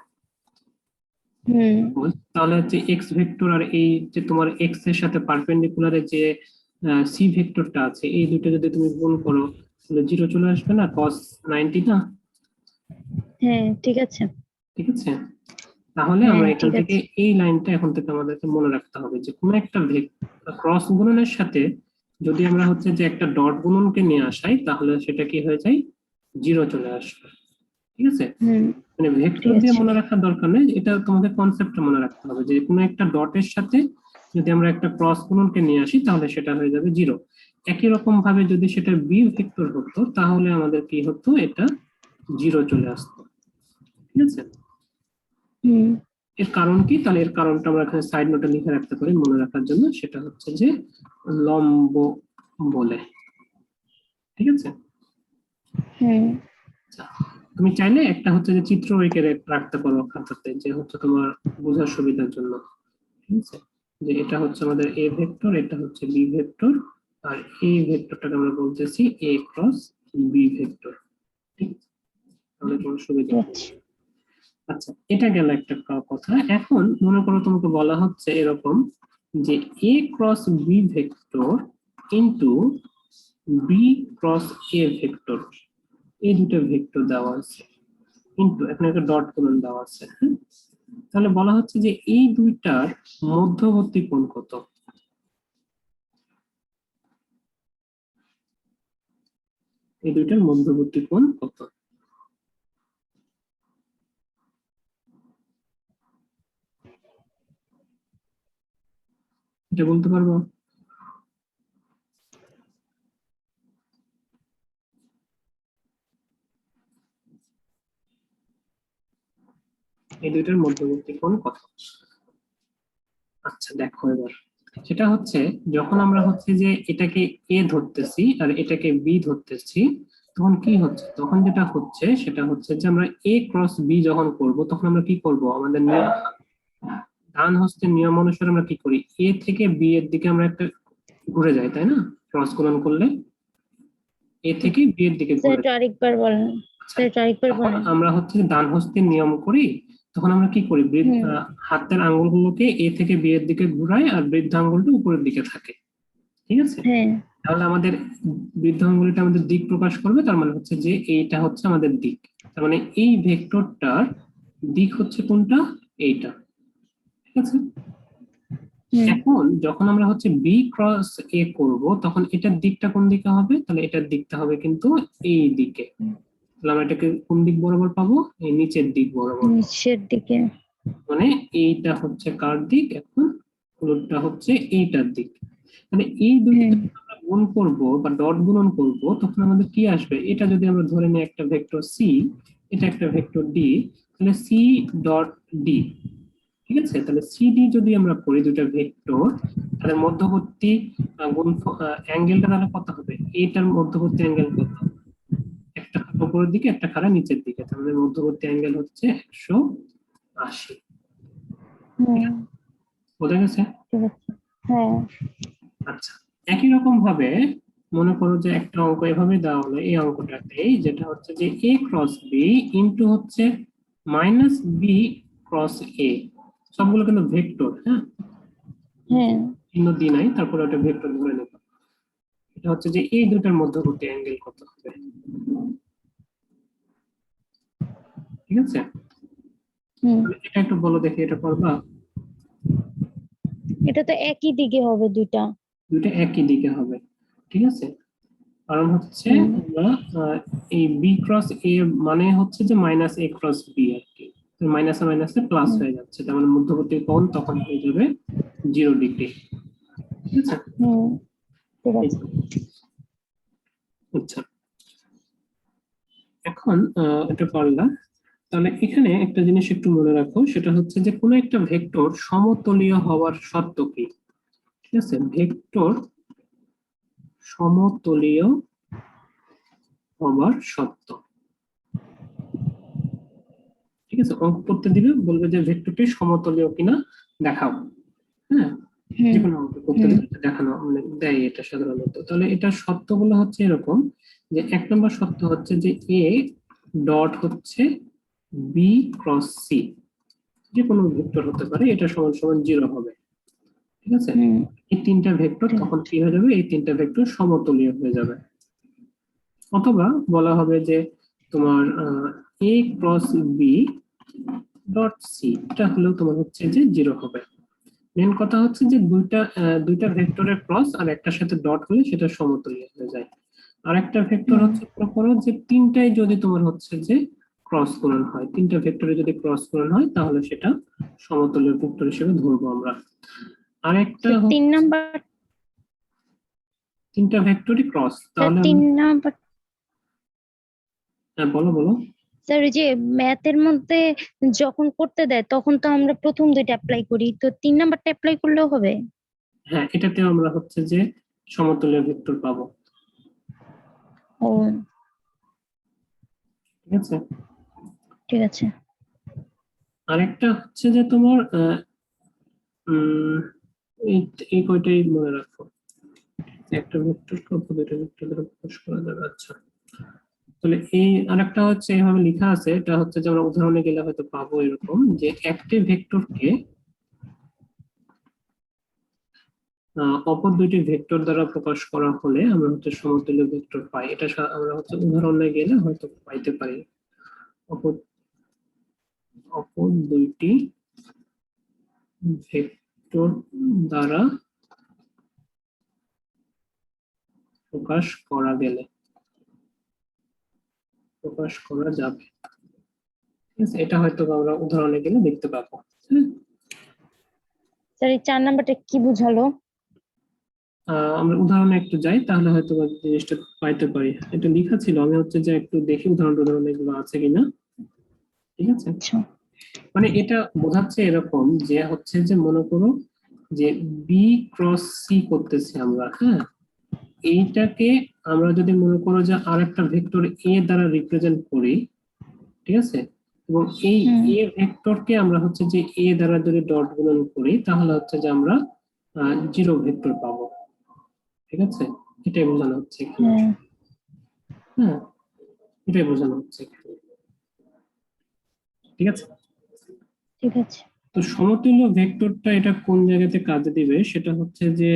হুম তাহলে হচ্ছে এক্স ভেক্টর আর এই যে তোমার এক্স এর সাথে পারপেন্ডিকুলারে যে সি ভেক্টরটা আছে, এই দুটো যদি তুমি গুণ করো তাহলে 0 চলে আসবে না? cos 90 না? হ্যাঁ ঠিক আছে। ঠিক আছে, তাহলে হ্যাঁ আমরা এখান ঠিক থেকে আছে। এই লাইনটা এখন থেকে আমাদেরকে মনে রাখতে হবে যে কোনো একটা ক্রস গুণনের সাথে যদি আমরা হচ্ছে যে একটা ডট গুণনকে নিয়ে আসাই তাহলে সেটা কি হয়ে যায়? জিরো চলে আসবে। ঠিক আছে, হুম, মানে ভেক্টর ঠিক দিয়ে আছে। মনে রাখার দরকার নেই, এটা তোমাকে কনসেপ্টটা মনে রাখতে হবে যে কোনো একটা ডটের সাথে যদি আমরা একটা ক্রস গুণনকে নিয়ে আসি তাহলে সেটা হয়ে যাবে জিরো। একই রকম ভাবে যদি সেটা বি ভেক্টর হতো তাহলে আমাদের কি হতো, এটা জিরো চলে আসতো। ঠিক আছে, হুম, এর কারণ কি, তাহলে এর কারণটা আমরা এখানে সাইড নোটে লিখে রাখতে পারি মনে রাখার জন্য, সেটা হচ্ছে যে লম্ব বলে। ঠিক আছে, হুম, আচ্ছা, তুমি চাইলে একটা হচ্ছে যে চিত্র এঁকে রাখতে পারো খাতাতে, যে হচ্ছে তোমার বোঝার সুবিধার জন্য। ঠিক আছে, যে এটা হচ্ছে আমাদের এ ভেক্টর, এটা হচ্ছে বি ভেক্টর, আর এই ভেক্টরটাকে আমরা বলতেছি এ ক্রস বি ভেক্টর। ঠিক আছে, তাহলে তোমার সুবিধা ঠিক হবে। আছে। আচ্ছা, এটা গেল একটা কথা। এখন মনে করো তোমাকে বলা হচ্ছে এরকম যে A cross B vector into B cross A vector, এই দুটো ভেক্টর দেওয়া আছে, কিন্তু এখানে একটা ডট গুণন দেওয়া আছে। হ্যাঁ, তাহলে বলা হচ্ছে যে এই দুইটার মধ্যবর্তী কোণ কত। এই দুইটার মধ্যবর্তী কোণ কত, এটা বলতে পারবো? এই দুইটার মধ্যবর্তী কোণ কত? আচ্ছা দেখো এবার, সেটা হচ্ছে যখন আমরা হচ্ছে যে এটাকে এ ধরতেছি আর এটাকে বি ধরতেছি, তখন কি হচ্ছে, তখন যেটা হচ্ছে সেটা হচ্ছে যে আমরা এ ক্রস বি যখন করব তখন আমরা কি করব, আমাদের ডান হস্তের নিয়ম অনুসারে আমরা কি করি, এ থেকে বি এর দিকে আমরা একটা ঘুরে যাই, তাই না? ক্রস গুণন করলে এ থেকে বি এর দিকে ঘুরে সেটা আরেকবার বলেন, আচ্ছা, সেটা আরেকবার তখন বলেন। আমরা হচ্ছে ডান হস্তের নিয়ম করি, তখন আমরা কি করি, হুম, হাতের আঙ্গুলগুলোকে এ থেকে বি এর দিকে ঘুরাই আর বৃদ্ধ আঙ্গুলটা উপরের দিকে থাকে। ঠিক আছে, হ্যাঁ, তাহলে আমাদের বৃদ্ধ আঙ্গুলটা আমাদের দিক প্রকাশ করবে, তার মানে হচ্ছে যে এইটা হচ্ছে আমাদের দিক। তার মানে এই ভেক্টরটার দিক হচ্ছে কোনটা, এইটা। ঠিক আছে, হুম, এখন যখন আমরা হচ্ছে বি ক্রস এ করব তখন এটার দিকটা কোন দিকে হবে, তাহলে এটার দিকটা হবে কিন্তু এই দিকে। তাহলে আমরা এটাকে কোন দিক বরাবর পাবো, এই নিচের দিক বরাবর পাবো। নিচের দিকে। মানে এইটা হচ্ছে কার দিক, এখন হলুদটা হচ্ছে এইটার দিক। মানে এই দুইটা হুম, যখন আমরা গুণ করব বা ডট গুণন করব তখন আমাদের কি আসবে, এটা যদি আমরা ধরে নিই একটা ভেক্টর সি, এটা একটা ভেক্টর ডি, তাহলে সি ডট ডি। ঠিক আছে, তাহলে সিডি যদি আমরা করি দুইটা ভেক্টর, তাহলে মধ্যবর্তী গুণ অ্যাঙ্গেলটা তাহলে কত হবে, এইটার মধ্যবর্তী অ্যাঙ্গেল কত, একটা খাড়া উপরের দিকে একটা খাড়া নিচের দিকে, তাহলে মধ্যবর্তী অ্যাঙ্গেল হচ্ছে 180। ঠিক হুম, আছে, বোঝা গেছে? ঠিক আছে। হ্যাঁ, আচ্ছা, একই রকম ভাবে মনে করো যে একটা অঙ্ক এভাবে দেওয়া হলো, এই অঙ্কটাতেই যেটা হচ্ছে যে এ ক্রস বি ইন্টু হচ্ছে মাইনাস বি ক্রস এ, সবগুলো কিন্তু ভেক্টর। হ্যাঁ, হ্যাঁ, চিহ্ন দিই নাই, তারপরে ওটা ভেক্টর ধরে নেব। এটা হচ্ছে যে এই দুটার মধ্যবর্তী অ্যাঙ্গেল কত হবে। ঠিক আছে, হুম। তাহলে এটা একটু বলো দেখি, এটা পারবা? এটা তো একই দিকে হবে দুইটা। দুইটা একই দিকে হবে। ঠিক আছে, কারণ হচ্ছে হুম, আমরা এই বি ক্রস এ মানে হচ্ছে যে মাইনাস এ ক্রস বি আর কি, মাইনাসে মাইনাসে প্লাস হুম, হয়ে যাচ্ছে, তার মানে মধ্যবর্তী কোণ তখন হয়ে যাবে 0 ডিগ্রি। ঠিক আছে, হুম, ঠিক এই আছে। তো। আচ্ছা, এখন এটা পারলাম। তাহলে এখানে একটা জিনিস একটু মনে রাখো, সেটা হচ্ছে যে কোনো একটা ভেক্টর সমতলীয় হওয়ার শর্ত কি। ঠিক আছে, ভেক্টর সমতলীয় হওয়ার শর্ত। ঠিক আছে, অঙ্ক করতে দিবে, বলবে যে ভেক্টরটি সমতলীয় কিনা দেখাও। হ্যাঁ, যে হুম, কোনো অঙ্ক করতে হুম, দিলে এটা দেখানো মানে দেয় এটা সাধারণত। তাহলে এটার শর্তগুলো হচ্ছে এরকম, যে এক নম্বর শর্ত হচ্ছে যে এ ডট হচ্ছে বি ক্রস সি, যে কোনো ভেক্টর হতে পারে, এটা সমান সমান 0 হবে। ঠিক আছে, হুম, এই তিনটা ভেক্টর ঠিক তখন আছে। কি হয়ে যাবে, এই তিনটা ভেক্টর সমতলীয় হয়ে যাবে। অথবা বলা হবে যে তোমার এ ক্রস বি ডট সি, এটা হলেও তোমার হচ্ছে যে 0 হবে। মেন কথা হচ্ছে যে দুইটা দুইটা ভেক্টরের ক্রস আর একটার সাথে ডট হলে সেটা সমতলীয় হয়ে যায়। আরেকটা ভেক্টর হুম। হচ্ছে মনে করো যে তিনটাই যদি তোমার হচ্ছে যে ক্রস গুণন হয়, তিনটা ভেক্টরে যদি ক্রস গুণন হয় তাহলে সেটা সমতুল্য ভেক্টর হিসেবে ধরবো আমরা। আরেকটা স্যার 3 হচ্ছে নাম্বার, তিনটা ভেক্টরই ক্রস, স্যার তাহলে 3 নাম্বার, হ্যাঁ বলো বলো। স্যার ওই যে ম্যাথের মধ্যে যখন করতে দেয় তখন তো আমরা প্রথম দুইটা অ্যাপ্লাই করি, তো 3 নাম্বারটা অ্যাপ্লাই করলেও হবে? হ্যাঁ, এটাতেও আমরা হচ্ছে যে সমতুল্য ভেক্টর পাবো। ও, ঠিক আছে। ঠিক আছে। আরেকটা হচ্ছে যে তোমার উম এই এই কয়টাই মনে রাখো, একটা ভেক্টর কত দুইটা ভেক্টর দ্বারা প্রকাশ করা যাবে। আচ্ছা, তাহলে এই আরেকটা হচ্ছে এইভাবে লেখা আছে, এটা হচ্ছে যে আমরা উদাহরণে গেলে হয়তো পাবো এরকম যে একটি ভেক্টরকে অপর দুইটি ভেক্টর দ্বারা প্রকাশ করা হলে আমরা হচ্ছে সমতুল্য ভেক্টর পাই। এটা আমরা হচ্ছে উদাহরণে গেলে হয়তো পাইতে পারি। অপর অপর দুইটি ভেক্টর দ্বারা প্রকাশ করা গেলে, প্রকাশ করা যাবে। ঠিক আছে, এটা হয়তো আমরা উদাহরণে গেলে দেখতে পাবো। হ্যাঁ, স্যার এই 4 নাম্বারটা কি বুঝালো? আমরা উদাহরণে একটু যাই তাহলে হয়তো বা জিনিসটা পাইতে পারি। এটা লেখা ছিল, আমি হচ্ছে যে একটু দেখি উদাহরণ এগুলো আছে কিনা। ঠিক আছে, আচ্ছা। মানে এটা বোঝাচ্ছে এরকম যে হচ্ছে যে মনে করো যে বি ক্রস সি করতেছি আমরা, হ্যাঁ, এইটাকে আমরা যদি মনে করো যে আরেকটা ভেক্টর এ দ্বারা রিপ্রেজেন্ট করি, ঠিক আছে, এবং এই হুম। এ ভেক্টরকে আমরা হচ্ছে যে এ দ্বারা যদি ডট গুণন করি তাহলে হচ্ছে যে আমরা জিরো ভেক্টর পাবো। ঠিক আছে, এটাই বোঝানো হচ্ছে এখানে। হ্যাঁ, হ্যাঁ, এটাই বোঝানো হচ্ছে এখানে। ঠিক আছে, ঠিক আছে। তো সমতুল্য ভেক্টরটা এটা কোন জায়গাতে কাজে দিবে সেটা হচ্ছে যে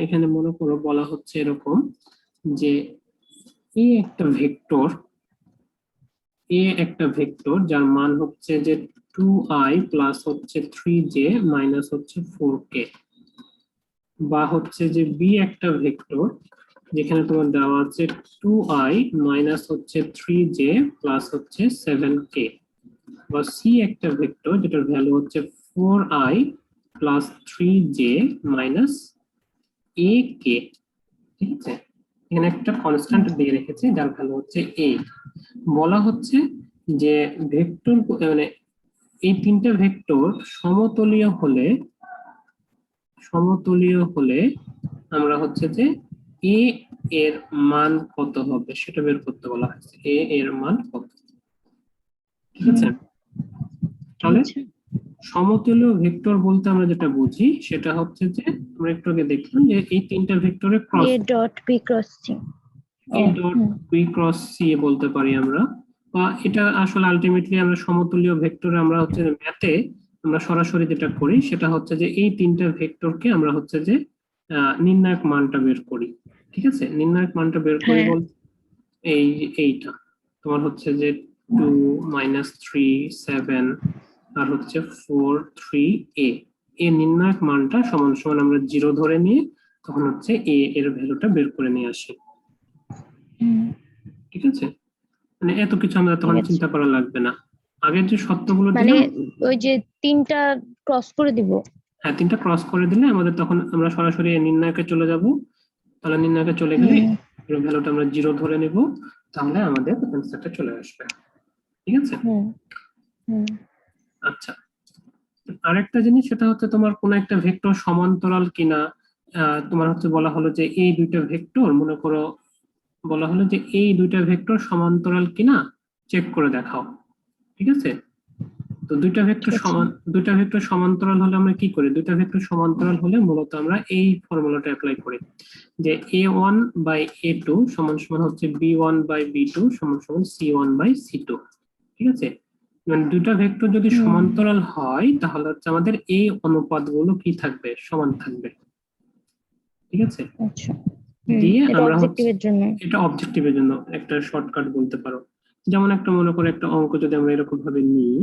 এখানে মনে করো বলা হচ্ছে এরকম যে এ একটা ভেক্টর, এ একটা ভেক্টর যার মান হচ্ছে যে 2i প্লাস হচ্ছে 3j মাইনাস হচ্ছে 4k, বা হচ্ছে যে বি একটা ভেক্টর যেখানে তোমার দেওয়া আছে 2i মাইনাস হচ্ছে 3j প্লাস হচ্ছে 7k, বা সি একটা ভেক্টর যেটার ভ্যালু হচ্ছে 4i plus 3j minus ak। ঠিক আছে, এখানে একটা কনস্ট্যান্ট দিয়ে রেখেছি যার ভ্যালু হচ্ছে a। বলা হচ্ছে যে ভেক্টর মানে এই তিনটা ভেক্টর সমতলীয় হলে, সমতলীয় হলে আমরা হচ্ছে যে এ এর মান কত হবে সেটা বের করতে বলা হয়েছে, এ এর মান কত। ঠিক হুম, আছে, ঠিক তাহলে আছে। সমতুল্য ভেক্টর বলতে আমরা যেটা বুঝি সেটা হচ্ছে যে আমরা একটু আগে দেখলাম যে এই তিনটা ভেক্টরে cross, A dot B cross C. A ও, ডট হুম। বি ক্রস সি বলতে পারি আমরা, বা এটা আসলে আলটিমেটলি আমরা সমতুল্য ভেক্টরে আমরা হচ্ছে ম্যাথে আমরা সরাসরি যেটা করি সেটা হচ্ছে যে এই তিনটা ভেক্টরকে আমরা হচ্ছে যে নির্ণায়ক মানটা বের করি। ঠিক আছে, নির্ণায়ক মানটা বের করি হ্যাঁ। বলতে এই এইটা তোমার হচ্ছে যে 2 - 3 7 আর হচ্ছে 4 3 a, এ নির্ণায়ক মানটা সমান সমান আমরা জিরো ধরে নিয়ে তখন হচ্ছে এ এর ভ্যালুটা বের করে নিয়ে আসি। হুম, ঠিক আছে, মানে এত কিছু আমরা ঠিক তখন আছে। চিন্তা করা লাগবে না। আগের যে শর্তগুলো মানে দিলাম, ওই যে 3টা ক্রস করে দিব? হ্যাঁ, তিনটা ক্রস করে দিলে আমাদের তখন আমরা সরাসরি নির্ণায়কে চলে যাব। তাহলে নির্ণায়কে চলে গেলে হুম, এর ভ্যালুটা আমরা জিরো ধরে নেব, তাহলে আমাদের অ্যান্সারটা চলে আসবে। ঠিক আছে, হুম, হুম। আচ্ছা, আরেকটা জিনিস সেটা হচ্ছে তোমার কোন একটা ভেক্টর সমান্তরাল কিনা। তোমার হচ্ছে বলা হলো যে এই দুইটা ভেক্টর মনে করো, বলা হলো যে এই দুইটা ভেক্টর সমান্তরাল কিনা চেক করে দেখাও। ঠিক আছে, তো ঠিক আছে। দুইটা ভেক্টর সমান্তরাল হলে আমরা কি করি, দুইটা ভেক্টর সমান্তরাল হলে মূলত আমরা এই ফর্মুলাটা অ্যাপ্লাই করি যে a1/a2 সমান সমান হচ্ছে b1/b2 সমান সমান c1/c2। ঠিক আছে, মানে দুইটা ভেক্টর যদি হুম, সমান্তরাল হয় তাহলে হচ্ছে আমাদের এই অনুপাতগুলো কি থাকবে, সমান থাকবে। ঠিক আছে, আচ্ছা। হুম, দিয়ে এটা আমরা হচ্ছে, অবজেক্টিভের জন্য। এটা অবজেক্টিভের জন্য একটা শর্টকাট বলতে পারো। যেমন একটা মনে করে একটা অঙ্ক যদি আমরা এরকম ভাবে নিই,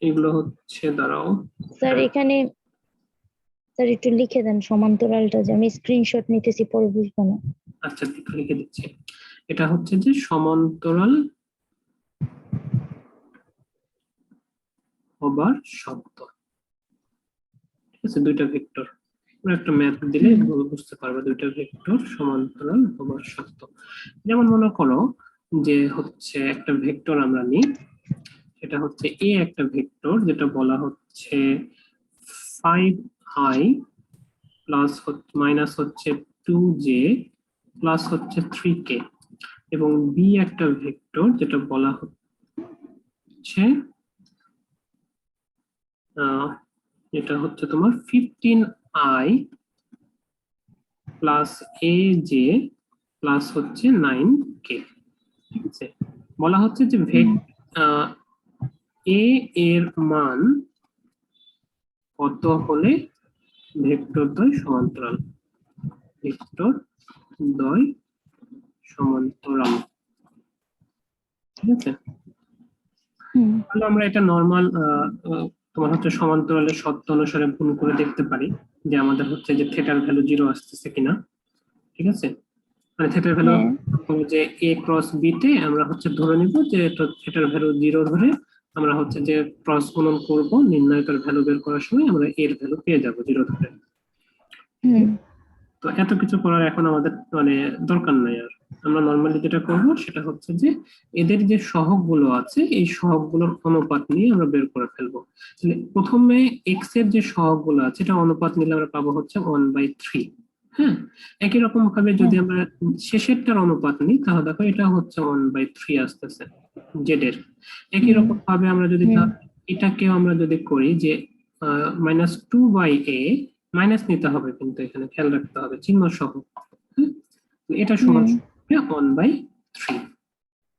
এগুলো হচ্ছে দাঁড়াও, স্যার হ্যাঁ, এখানে, স্যার একটু লিখে দেন সমান্তরালটা, যে আমি স্ক্রিনশট নিতেছি পরে বুঝবো না। আচ্ছা লিখে দিচ্ছি, এটা হচ্ছে যে সমান্তরাল হবার শর্ত। ঠিক আছে, দুইটা ভেক্টর একটা ম্যাপ দিলে বুঝতে পারবে, দুইটা ভেক্টর সমান্তরাল হবার শর্ত। যেমন মনে করো যে হচ্ছে একটা ভেক্টর আমরা নিই, এটা হচ্ছে এ একটা ভেক্টর যেটা বলা হচ্ছে 5i প্লাস মাইনাস হচ্ছে 2j প্লাস হচ্ছে 3k, এবং বি একটা ভেক্টর যেটা বলা হচ্ছে এটা হচ্ছে তোমার 15i প্লাস aj প্লাস হচ্ছে 9k। ঠিক আছে, বলা হচ্ছে যে এ এর মান কত হলে ভেক্টর দ্বয় সমান্তরাল, ভেক্টর দ্বয় সমান্তরাল। ঠিক আছে, তাহলে আমরা এটা নর্মাল তোমার হচ্ছে সমান্তরালের শর্ত অনুসারে গুণ করে দেখতে পারি যে আমাদের হচ্ছে যে থিটার ভ্যালু 0 আসতেছে কিনা। ঠিক আছে, মানে থিটার ভ্যালু যে a ক্রস b তে আমরা হচ্ছে ধরে নিব যে থিটার ভ্যালু 0 ধরে আমরা হচ্ছে যে ক্রস গুণন করব, নির্ণায়কের ভ্যালু বের করার সময় আমরা এর ভ্যালু পেয়ে যাব 0 ধরে। তো এত কিছু করার এখন আমাদের মানে দরকার নাই আর। আমরা নর্মালি যেটা করব সেটা হচ্ছে যে এদের যে সহগগুলো আছে এই সহগগুলোর অনুপাত নিয়ে আমরা বের করে ফেলবো। তাহলে প্রথমে এক্স এর যে সহগগুলো আছে এটা অনুপাত নিলে আমরা পাবো হচ্ছে 1/3। হ্যাঁ, একই রকম ভাবে যদি আমরা শেষেরটার অনুপাত নিই তাহলে দেখো এটা হচ্ছে 1/3 আসতেছে জেড এর। একই রকম ভাবে আমরা যদি এটাকেও আমরা যদি করি যে -2/a, মাইনাস নিতে হবে কিন্তু এখানে খেয়াল রাখতে হবে চিহ্ন সহ। এটা সমান 1/3,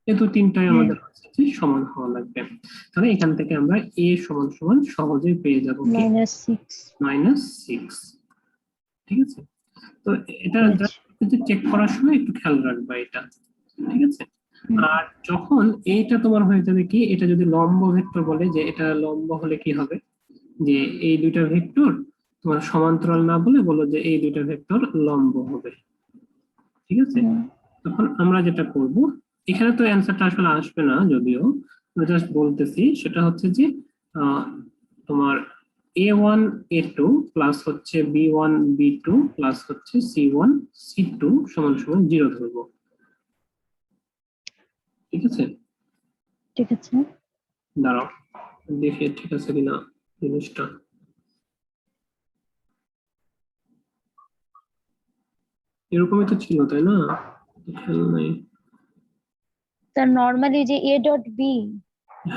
এই তিনটাই আমাদের হচ্ছে যে সমান হওয়া লাগবে। তাহলে এখান থেকে আমরা a সমান সমান সহজেই পেয়ে যাব কি -6। ঠিক আছে, তো এটা চেক করার সময় একটু খেয়াল রাখবা এটা। ঠিক আছে, আর যখন এইটা তোমার হয়ে যাবে কি, এটা যদি লম্ব ভেক্টর বলে যে এটা লম্ব হলে কি হবে, যে এই দুইটা ভেক্টর তোমার সমান্তরাল না বলে বলো যে এই দুইটা ভেক্টর লম্ব হবে। ঠিক আছে, তখন আমরা যেটা করব, এখানে তো অ্যান্সারটা আসলে আসবে না যদিও জাস্ট বলতেছি, সেটা হচ্ছে যে তোমার a1 a2 প্লাস হচ্ছে b1 b2 প্লাস হচ্ছে c1 c2 সমান সমান 0 ধরবো। ঠিক আছে, ঠিক আছে, দাঁড়াও দেখি ঠিক আছে কিনা জিনিসটা। এরকমই তো ছিল তাই না, খেয়াল নাই। তার নরমালি যে a ডট b,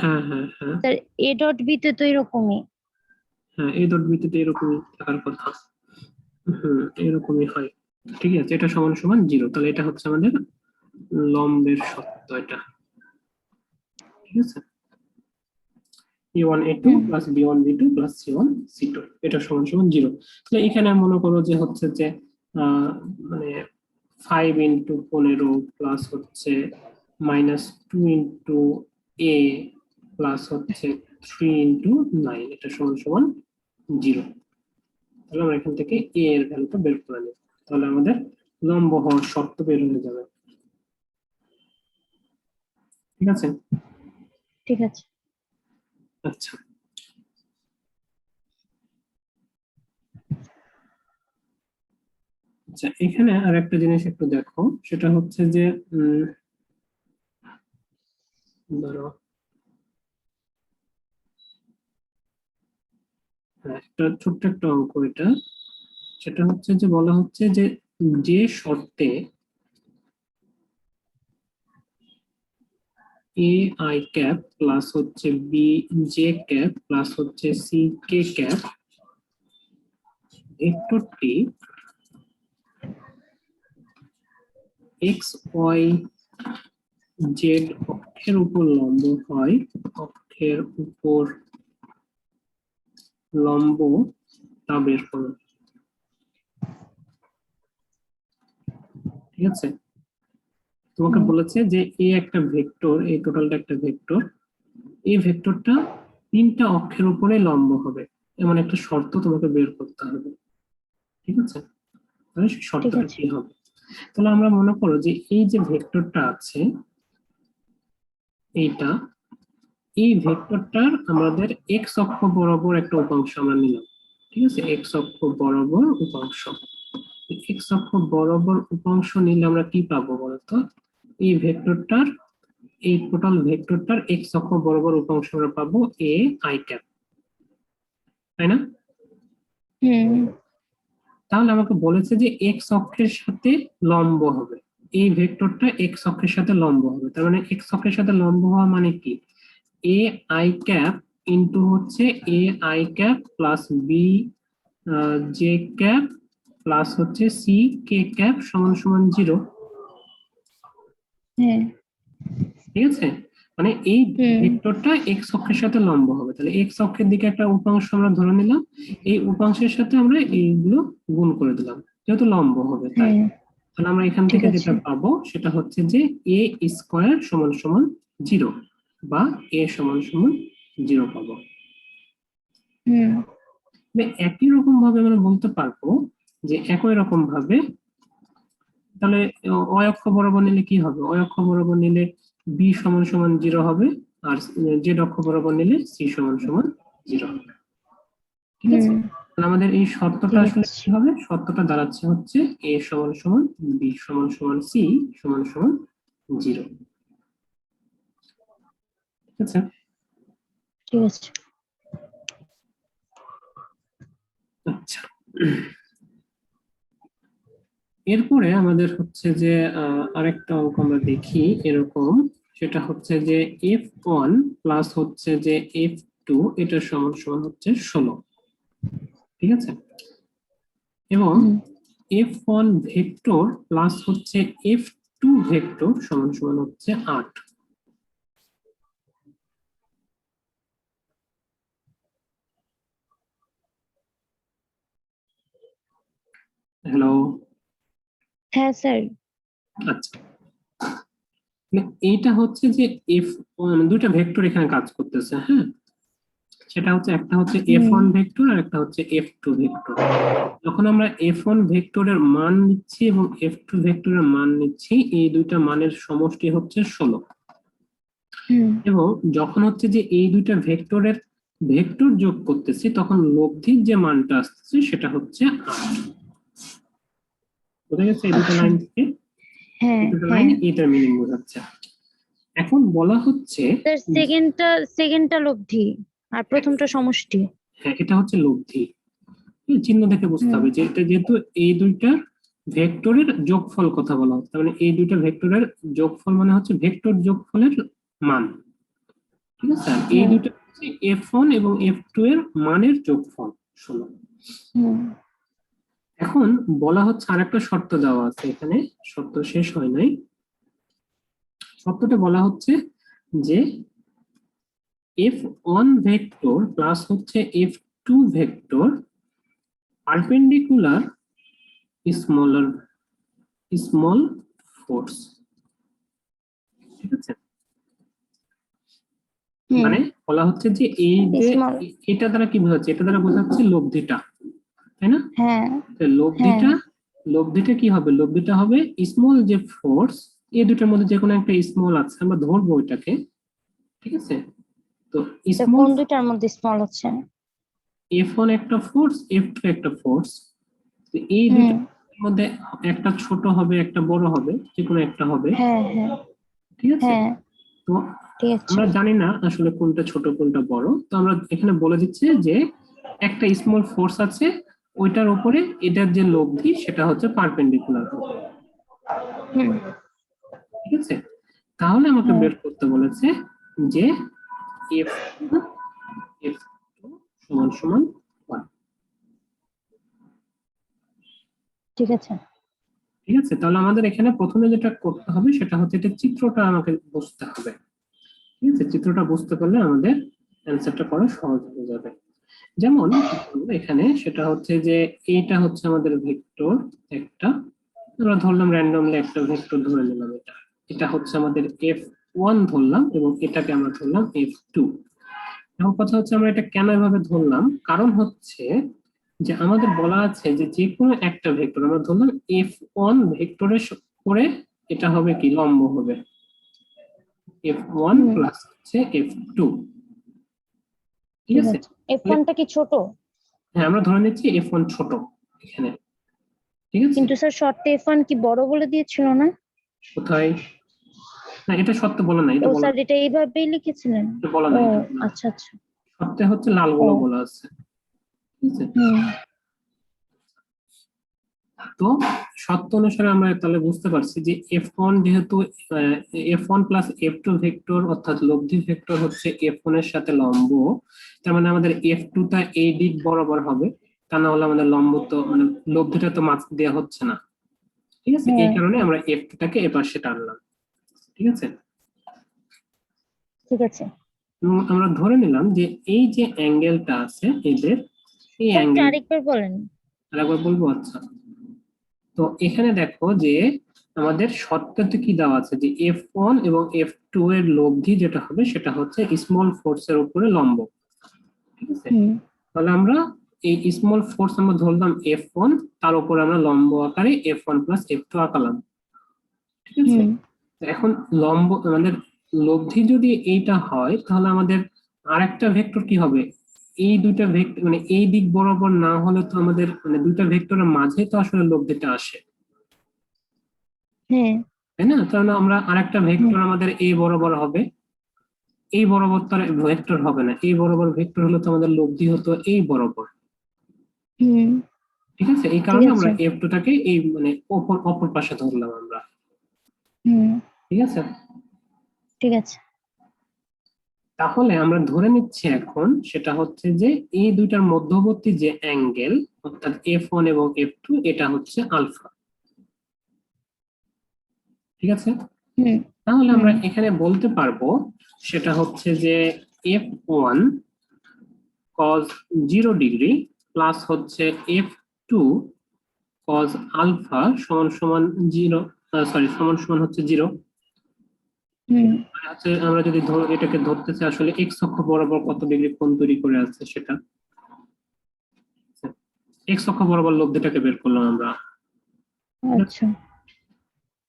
হ্যাঁ হ্যাঁ হ্যাঁ তার a ডট b তে তো এরকমই। হ্যাঁ, এই ডট বিতে তো এরকমই থাকার কথা। এরকমই হয়। ঠিক আছে, এটা সমান সমান 0, তাহলে এটা হচ্ছে আমাদের লম্বের শর্ত এটা। ঠিক আছে, a1 a2 plus b1 b2 plus c1 c2 এটা সমান সমান 0। তাহলে এখানে মনে করো যে হচ্ছে যে মানে 5 ইন্টু 15 প্লাস হচ্ছে -2 ইন্টু a প্লাস হচ্ছে 3 ইন্টু 9 এটা সমান সমান 0। তাহলে আমরা এখান থেকে a এর ভ্যালুটা বের করে নেব, তাহলে আমাদের লম্ব হওয়ার শর্ত বের হয়ে যাবে। ঠিক আছে, ঠিক আছে, আচ্ছা আচ্ছা, এখানে আর একটা জিনিস একটু দেখো, সেটা হচ্ছে যে ধরো একটা ছোট্ট একটা অঙ্ক এটা, সেটা হচ্ছে যে বলা হচ্ছে যে যে শর্তে এ আই ক্যাপ প্লাস হচ্ছে বি জে ক্যাপ প্লাস হচ্ছে সি কে ক্যাপ ভেক্টরটি এক্স ওয়াই জেড অক্ষের উপর লম্ব হয়, অক্ষের উপর লম্ব তা বের করো। ঠিক আছে, তোমাকে বলেছে যে এ একটা ভেক্টর, এই টোটালটা একটা ভেক্টর, এই ভেক্টরটা 3টা অক্ষের উপরে লম্ব হবে এমন একটা শর্ত তোমাকে বের করতে হবে। ঠিক আছে, তাহলে শর্তটা কি হবে? তাহলে আমরা মনে করো যে এই যে ভেক্টরটা আছে এইটা, এই ভেক্টরটার আমাদের এক্স অক্ষ বরাবর একটা উপাংশ আমরা নিলাম, ঠিক আছে, এক্স অক্ষ বরাবর উপাংশ। এক্স অক্ষ বরাবর উপাংশ নিলে আমরা কি পাবো বলতো? এই ভেক্টরটার, এই টোটাল ভেক্টরটার এক্স অক্ষ বরাবর উপাংশ আমরা পাবো এ আই ক্যাপ, তাই না? তাহলে আমাকে বলেছে যে এক্স অক্ষের সাথে লম্ব হবে, এই ভেক্টরটা এক্স অক্ষের সাথে লম্ব হবে। তার মানে এক্স অক্ষের সাথে লম্ব হওয়া মানে কি? এ আই ক্যাপ ইন্টু হচ্ছে A I cap plus B J cap plus হচ্ছে সি কে ক্যাপ সমান সমান 0। ঠিক আছে, মানে এই ভেক্টরটা এক্স অক্ষের সাথে লম্ব হবে, তাহলে এক্স অক্ষের দিকে একটা উপাংশ আমরা ধরে নিলাম, এই উপাংশের সাথে আমরা এইগুলো গুণ করে দিলাম যেহেতু লম্ব হবে তাই। তাহলে আমরা এখান থেকে যেটা পাবো সেটা হচ্ছে যে এ স্কয়ার সমান সমান 0 বা এ সমান সমান 0 পাবো। একই রকম ভাবে আমরা বলতে পারবো যে একই রকম ভাবে তাহলে অয় অক্ষ বরাবর নিলে কি হবে? অয় অক্ষ বরাবর নিলে বি সমান সমান 0 হবে, আর জেড অক্ষ বরাবর নিলে সি সমান সমান 0 হবে। ঠিক আছে, তাহলে আমাদের এই শর্তটা আসলে কি হবে? শর্তটা দাঁড়াচ্ছে হচ্ছে এ সমান সমান বি সমান সমান সি সমান সমান 0। ঠিক আছে, ঠিক আছে। আচ্ছা, এরপরে আমাদের হচ্ছে যে আরেকটা অঙ্ক আমরা দেখি এরকম, সেটা হচ্ছে যে f1 প্লাস হচ্ছে যে f2 এটা সমান সমান হচ্ছে 16। ঠিক আছে, এবং f1 ভেক্টর প্লাস হচ্ছে f2 ভেক্টর সমান সমান হচ্ছে 8। হ্যালো, হ্যাঁ স্যার। আচ্ছা, এইটা হচ্ছে যে f1 দুইটা ভেক্টর এখানে কাজ করতেছে, হ্যাঁ, সেটা হচ্ছে একটা হচ্ছে f1 ভেক্টর আর একটা হচ্ছে f2 ভেক্টর। যখন আমরা f1 ভেক্টরের মান নিচ্ছি এবং f2 ভেক্টরের মান নিচ্ছি, এই দুইটা মানের সমষ্টি হচ্ছে 16। এবং যখন হচ্ছে যে এই দুইটা ভেক্টরের ভেক্টর যোগ করতেছি তখন লব্ধির যে মানটা আসছে সেটা হচ্ছে 8। বোঝা গেছে এই দুটো লাইন থেকে? এই দুটো লাইন এটার মিনিং বোঝাচ্ছে। এখন বলা হচ্ছে সেকেন্ডটা লব্ধি আর প্রথমটা সমষ্টি। হ্যাঁ, এটা হচ্ছে লব্ধি, চিহ্ন দেখে বুঝতে হবে যে এটা যেহেতু এই দুইটা ভেক্টরের যোগফল কথা বলা হচ্ছে, তার মানে এই দুইটা ভেক্টরের যোগফল মানে হচ্ছে ভেক্টর যোগফলের মান। ঠিক আছে, আর এই দুইটা হচ্ছে f1 এবং f2 এর মানের যোগফল 16। এখন বলা হচ্ছে আরেকটা শর্ত দেওয়া আছে এখানে, শর্ত শেষ হয় নাই। শর্তটা বলা হচ্ছে যে f1 ভেক্টর প্লাস হচ্ছে f2 vector perpendicular small force. ঠিক আছে, মানে বলা হচ্ছে যে এই যে এটা দ্বারা কি বোঝাচ্ছে? এটা দ্বারা বোঝাচ্ছে লব্ধিটা, তাই না? লব্ধিটা কি হবে? লব্ধিটা হবে স্মল যে ফোর্স, এই দুটোর মধ্যে যে কোনো একটা স্মল আছে, আমরা ধরবো এটাকে। ঠিক আছে, তো কোন দুটার মধ্যে স্মল আছে? f1 একটা ফোর্স, f2 একটা ফোর্স, তো এই দুটোর মধ্যে একটা ছোট হবে একটা বড় হবে, যে কোনো একটা হবে। ঠিক আছে, তো আমরা জানি না আসলে কোনটা ছোট কোনটা বড়, তো আমরা এখানে বলে দিচ্ছি যে একটা স্মল ফোর্স আছে, ওইটার উপরে এটার যে লব্ধি সেটা হচ্ছে পারপেন্ডিকুলার। ঠিক আছে, তাহলে আমাকে বের করতে বলেছে যে f2 সমান সমান 1। ঠিক আছে, তাহলে আমাদের এখানে প্রথমে যেটা করতে হবে সেটা হচ্ছে এটা চিত্রটা আমাকে বুঝতে হবে। ঠিক আছে, চিত্রটা বুঝতে পারলে আমাদের অ্যান্সারটা করা সহজ হয়ে যাবে। যেমন এখানে সেটা হচ্ছে যে এইটা হচ্ছে আমাদের ভেক্টর একটা, আমরা ধরলাম র্যান্ডমলি একটা ভেক্টর ধরে নিলাম, এটা হচ্ছে আমাদের f1 ধরলাম এবং এটাকে আমরা ধরলাম f2। এখন কথা হচ্ছে আমরা এটা কেন এভাবে ধরলাম, কারণ হচ্ছে যে আমাদের বলা আছে যে যে কোনো একটা ভেক্টর আমরা ধরলাম F1 ভেক্টরের করে এটা হবে কি লম্ব হবে F1 হুম, প্লাস হচ্ছে F2, ঠিক ঠিক আছে? আছে। F1 টা কি ছোট? হ্যাঁ, আমরা ধরে নিচ্ছি F1 ছোট এখানে, ঠিক আছে? কিন্তু স্যার শর্তে F1 কি বড় বলে দিয়েছিল না? কোথায়? না, এটা সত্য বলা নাই, ও এটা বলা স্যার, এটা এইভাবেই লিখেছিলেন? এটা বলা ও নাই, এটা বলা নাই। আচ্ছা আচ্ছা। সত্যি হচ্ছে ও লালগুলো বলা আছে, ঠিক আছে? হুম তো সত্য অনুসারে আমরা তাহলে বুঝতে পারছি যে F1 যেহেতু F1 প্লাস F2 ভেক্টর অর্থাৎ লব্ধি ভেক্টর হচ্ছে F1 এর সাথে লম্ব, তার মানে আমাদের F2 টা এই দিক বরাবর হবে, তা না হলে আমাদের লম্ব তো মানে লব্ধিটা তো মাছ দেওয়া হচ্ছে না, ঠিক আছে? এই হ্যাঁ, কারণে আমরা F2 টাকে এপাশে টানলাম, ঠিক আছে? ঠিক আছে। এবং আমরা ধরে নিলাম যে এই যে অ্যাঙ্গেলটা আছে এদের, এই স্যার একটু অ্যাঙ্গেল আরেকবার বলেন। আরেকবার বলবো, আচ্ছা। তো এখানে দেখো যে আমাদের শর্ততে কি দেওয়া আছে যে F1 এবং F2 এর লব্ধি যেটা হবে সেটা হচ্ছে স্মল ফোর্সের উপরে লম্ব, ঠিক আছে? হুম তাহলে আমরা এই স্মল ফোর্স আমরা ধরলাম F1, তার উপর আমরা লম্ব আকারে F1 প্লাস F2 আঁকালাম, ঠিক আছে? হুম তো এখন লম্ব আমাদের লব্ধি যদি এইটা হয় তাহলে আমাদের আরেকটা ভেক্টর কি হবে? এই দুইটা ভেক্টর মানে এই দিক বরাবর না হলে তো আমাদের মানে দুইটা ভেক্টরের মাঝে তো আসলে লব্ধিটা আসে, হ্যাঁ তাই না? কারণ আমরা আরেকটা হুম ভেক্টর আমাদের এই বরাবর হবে, এই বরাবর তার ভেক্টর হবে না, এই বরাবর ভেক্টর হলে তো আমাদের লব্ধি হতো এই বরাবর, হুম ঠিক আছে? এই ঠিক কারণে আমরা আছে। F2 টাকে এই মানে অপর অপর পাশে ধরলাম আমরা, হুম ঠিক আছে? ঠিক আছে। তাহলে আমরা ধরে নিচ্ছি এখন সেটা হচ্ছে যে এই দুইটার মধ্যবর্তী যে অ্যাঙ্গেল অর্থাৎ F1 এবং F2 এটা হচ্ছে আলফা, ঠিক আছে? হুম তাহলে হুম আমরা এখানে বলতে পারবো সেটা হচ্ছে যে F1 cos 0 ডিগ্রি প্লাস হচ্ছে F2 cos আলফা সমান সমান 0, সরি সমান সমান হচ্ছে 0। হুম হচ্ছে আমরা যদি এটাকে ধরতেছি আসলে এক্স অক্ষ বরাবর কত ডিগ্রি কোণ তৈরি করে আছে সেটা, এক্স অক্ষ বরাবর লব্ধিটাকে বের করলাম আমরা, ঠিক আছে? আচ্ছা।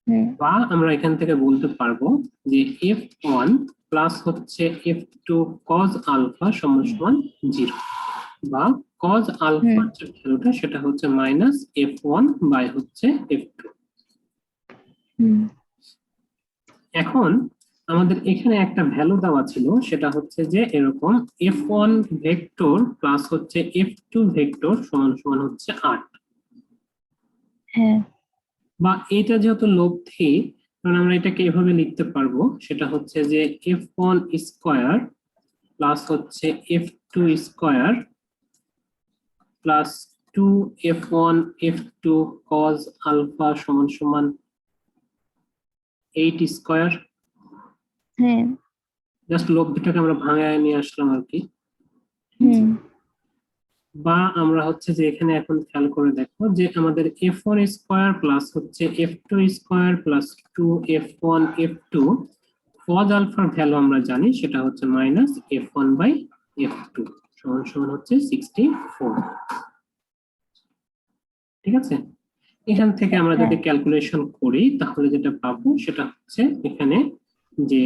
হুম বা আমরা এখান থেকে বলতে পারবো যে F1 প্লাস হচ্ছে F2 cos আলফা সমান সমান 0, বা cos হুম আলফার যে ভ্যালুটা সেটা হচ্ছে মাইনাস F1 বাই হচ্ছে F2। হুম এখন আমাদের এখানে একটা ভ্যালু দেওয়া ছিল সেটা হচ্ছে যে এরকম F1 ভেক্টর প্লাস হচ্ছে F2 ভেক্টর সমান সমান হচ্ছে 8, হ্যাঁ বা এটা যেহেতু লব্ধি কারণ আমরা এটাকে এভাবে লিখতে পারবো সেটা হচ্ছে যে F1 স্কয়ার প্লাস হচ্ছে F2 square plus 2 F1 F2 cos alpha সমান সমান 8 স্কয়ার। হ্যাঁ জাস্ট লব্ধিটাকে আমরা ভাঙায় নিয়ে আসলাম আর কি, ঠিক আছে? হুম বা আমরা হচ্ছে যে এখানে এখন খেয়াল করে দেখো যে আমাদের F1 স্কয়ার প্লাস হচ্ছে F2 square plus 2 F1 F2 cos আলফার ভ্যালু আমরা জানি সেটা হচ্ছে মাইনাস F1 বাই F2 সমান সমান হচ্ছে 64, ঠিক আছে? এখান থেকে আমরা হ্যাঁ যদি ক্যালকুলেশন করি তাহলে যেটা পাবো সেটা হচ্ছে এখানে যে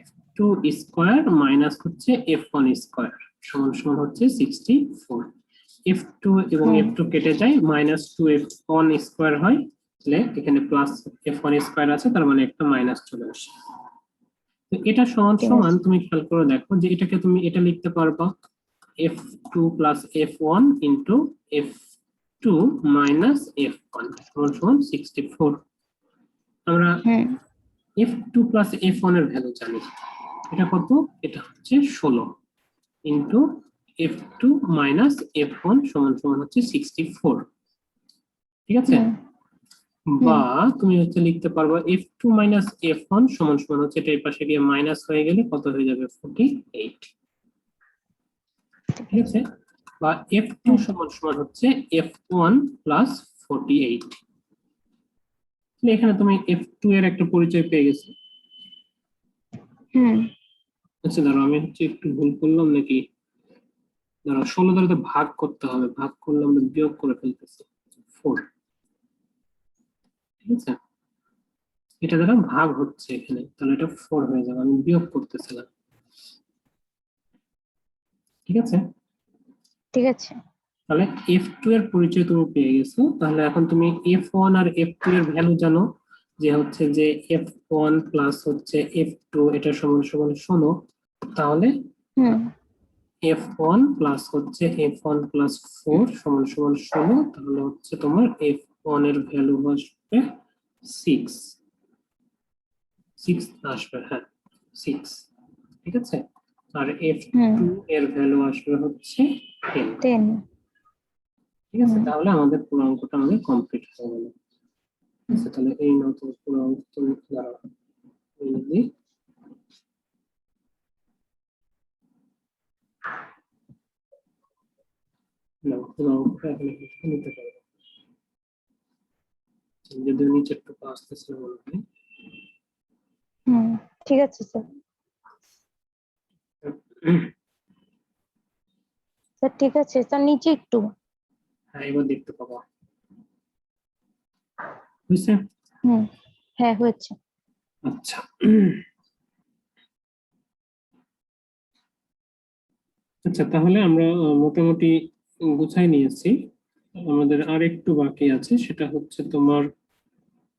F2 স্কয়ার মাইনাস হচ্ছে F1 স্কয়ার সমান সমান হচ্ছে 64। F2 এবং হ্যাঁ F2 কেটে যায়, মাইনাস 2 F1 স্কয়ার হয়, তাহলে এখানে প্লাস F1 স্কয়ার আছে তার মানে একটা মাইনাস চলে আসে। তো এটা সমান ঠিক সমান আছে। তুমি খেয়াল করে দেখো যে এটাকে তুমি এটা লিখতে পারবা F2 plus F1 into F2 minus F1 সমান সমান 64। আমরা হ্যাঁ F2 প্লাস F1 এর ভ্যালু জানি, এটা কত? এটা হচ্ছে 16 ইন্টু F2 মাইনাস F1 সমান সমান হচ্ছে 64, ঠিক আছে? হুম হুম বা তুমি হচ্ছে লিখতে পারবা F2 মাইনাস F1 সমান সমান হচ্ছে এটা এই পাশে গিয়ে মাইনাস হয়ে গেলে কত হয়ে যাবে 48, ঠিক ঠিক আছে। আছে? বা F2 হুম সমান সমান হচ্ছে F1 প্লাস 48। এখানে তুমি F2 এর একটা পরিচয় পেয়ে গেছো। হুম আচ্ছা দাঁড়াও, আমি হচ্ছে একটু ভুল করলাম নাকি? ধরো 16 দ্বারা তো ভাগ করতে হবে, ভাগ করলে আমরা বিয়োগ করে ফেলতেছি 4, ঠিক আছে? এটা দ্বারা ভাগ হচ্ছে এখানে, তাহলে এটা 4 হয়ে যাবে, আমি বিয়োগ করতেছিলাম, ঠিক আছে? ঠিক আছে। তাহলে F2 এর পরিচয় তুমি পেয়ে গেছো। তাহলে এখন তুমি F1 আর F2 এর ভ্যালু জানো, যে হচ্ছে যে F1 প্লাস হচ্ছে F2 এটা সমান সমান 16। তাহলে হুম F1 প্লাস হচ্ছে F1 প্লাস 4 সমান সমান 16। তাহলে হচ্ছে তোমার F1 এর ভ্যালু আসবে 6, 6 আসবে, হ্যাঁ 6, ঠিক আছে? আর হুম F2 এর ভ্যালু আসবে হচ্ছে 10, 10। ঠিক আছে? তাহলে আমাদের পুরো অঙ্কটা আমাদের কমপ্লিট হয়ে গেল। ঠিক আছে, তাহলে এই নতুন পুরো অঙ্ক তুমি দাঁড়াও, এই যে নাও, পুরো অঙ্কটা এখন এখানে নিতে পারবে, যদিও নিচের টুকু আসতেছে না মনে হয়। হুম ঠিক আছে স্যার। স্যার ঠিক আছে স্যার, নিচে একটু। হ্যাঁ এবার দেখতে পাবো, বুঝছে? হুম হ্যাঁ হয়েছে। আচ্ছা, আচ্ছা তাহলে আমরা মোটামুটি গুছাই নিয়েছি। আমাদের আর একটু বাকি আছে, সেটা হচ্ছে তোমার,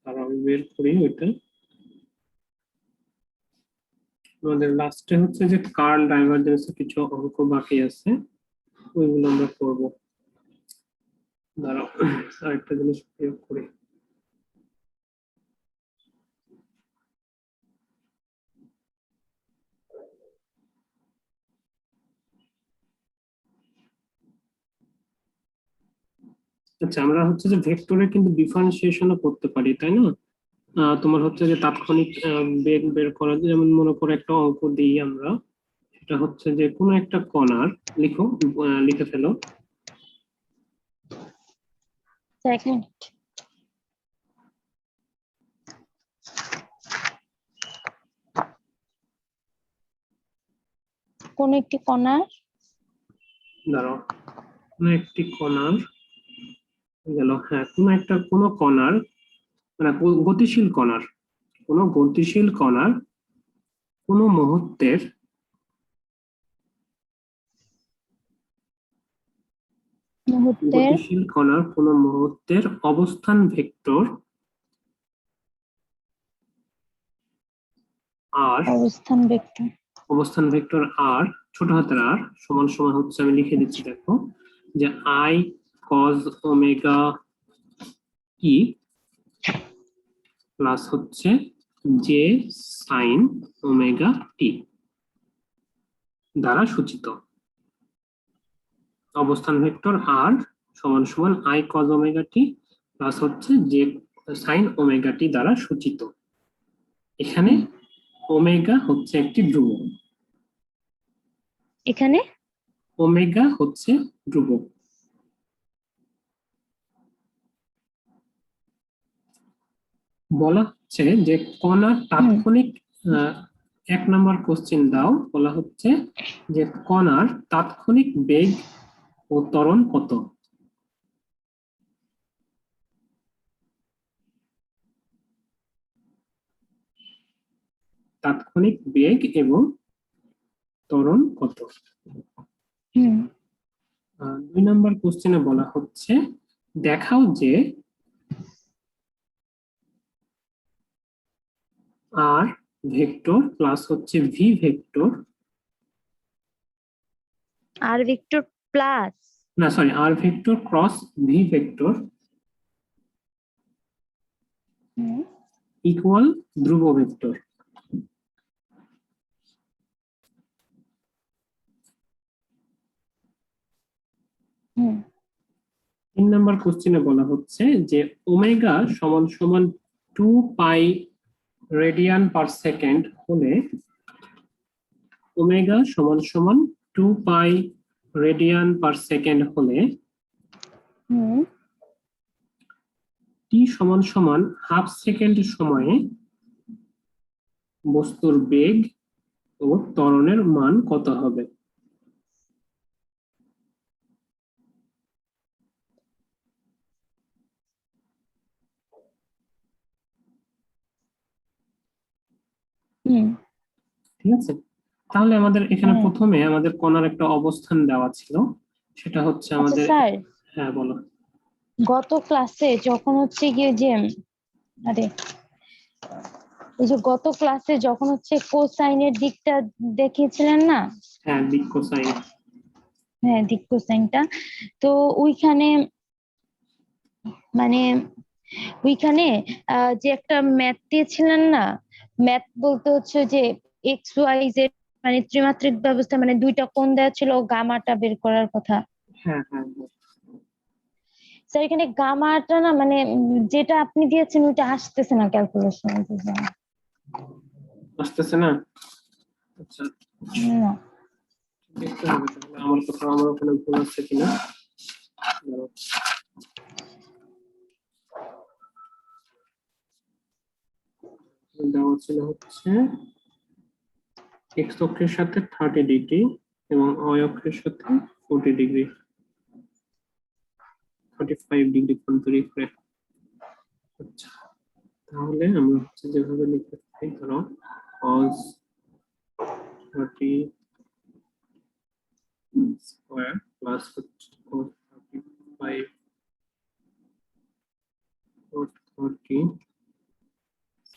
আর আমি বের করি ওইটা। আমাদের লাস্টে হচ্ছে যে কার্ল ডাইভারজেন্স কিছু অঙ্ক বাকি আছে, ওইগুলো আমরা করবো। দাঁড়াও, আরেকটা জিনিস প্রয়োগ করি। আচ্ছা, আমরা হচ্ছে যে ভেক্টরে কিন্তু ডিফারেন্সিয়েশনও করতে পারি, তাই না? তোমার হচ্ছে যে তাৎক্ষণিক বেগ বের করা, যেমন মনে করো একটা অঙ্ক দিই আমরা, সেটা হচ্ছে যে কোনো একটা কণার, লিখো, লিখে ফেলো। স্যার এক মিনিট। কোন একটি কণার দাঁড়াও, কোনো একটি কণার গেল, হ্যাঁ কোনো কণার, মানে গতিশীল কণার, কোনো গতিশীল কণার কোনো মুহূর্তের মুহূর্তের গতিশীল কণার কোনো মুহূর্তের অবস্থান ভেক্টর আর অবস্থান ভেক্টর। অবস্থান ভেক্টর আর ছোট হাতের আর সমান সমান হচ্ছে, আমি লিখে দিচ্ছি দেখো, যে I cause omega E plus হচ্ছে জে সাইন ওমেগা টি দ্বারা সূচিত। অবস্থান ভেক্টর আর সমান সমান I cause omega T plus হচ্ছে জে সাইন ওমেগা টি দ্বারা সূচিত। এখানে ওমেগা হচ্ছে একটি ধ্রুবক, এখানে ওমেগা হচ্ছে ধ্রুবক। বলা হচ্ছে যে কণার তাৎক্ষণিক, আহ, 1 নম্বর কোশ্চেন দাও, বলা হচ্ছে যে কণার তাৎক্ষণিক বেগ ও ত্বরণ কত? তাৎক্ষণিক বেগ এবং ত্বরণ কত? হুম 2 নম্বর কোশ্চেনে বলা হচ্ছে দেখাও যে আর ভেক্টর প্লাস হচ্ছে ভি ভেক্টর, আর ভেক্টর প্লাস না সরি, আর vector cross V vector equal ধ্রুব ভেক্টর। হুম 3 নম্বর কোশ্চেনে বলা হচ্ছে যে ওমেগা সমান সমান 2 পাই রেডিয়ান পার সেকেন্ড হলে, ওমেগা সমান সমান 2 পাই রেডিয়ান পার সেকেন্ড হলে হুম টি সমান সমান হাফ সেকেন্ড সময়ে বস্তুর বেগ ও ত্বরণের মান কত হবে? হুম। ঠিক আছে, তাহলে আমাদের এখানে হ্যাঁ। প্রথমে আমাদের কোণার একটা অবস্থান দেওয়া ছিল, সেটা হচ্ছে আচ্ছা আমাদের। স্যার, হ্যাঁ বলো। গত ক্লাসে যখন হচ্ছে গিয়ে যে আরে এই যে গত ক্লাসে যখন হচ্ছে কোসাইনের দিকটা দেখিয়েছিলেন না? হ্যাঁ, দিক কোসাইন। হ্যাঁ, দিক কোসাইনটা। তো ওইখানে মানে ওইখানে যে একটা ম্যাথ দিয়েছিলেন না, ম্যাথ বলতে হচ্ছে যে এক্স ওয়াই জেড, মানে ত্রিমাত্রিক ব্যবস্থা, মানে দুইটা কোণ দেওয়া ছিল, গামাটা বের করার কথা। হ্যাঁ হ্যাঁ হ্যাঁ। স্যার এখানে গামাটা না, মানে যেটা আপনি দিয়েছেন ওইটা আসতেছে না ক্যালকুলেশন। আসতেছে না? আচ্ছা, না। দেখতে হবে তাহলে আমার কোথাও, আমার ওখানে ভুল আছে কিনা। দাঁড়াও। দেওয়া ছিল হচ্ছে এক্স অক্ষের সাথে 30 ডিগ্রি এবং ওয়াই অক্ষের সাথে 40 ডিগ্রি, 35 ডিগ্রি কোণ তৈরি করে। আচ্ছা, তাহলে আমরা হচ্ছে যেভাবে লিখতে পারি, ধরো cos 30 স্কোয়ার প্লাস হচ্ছে cos 35 cos 30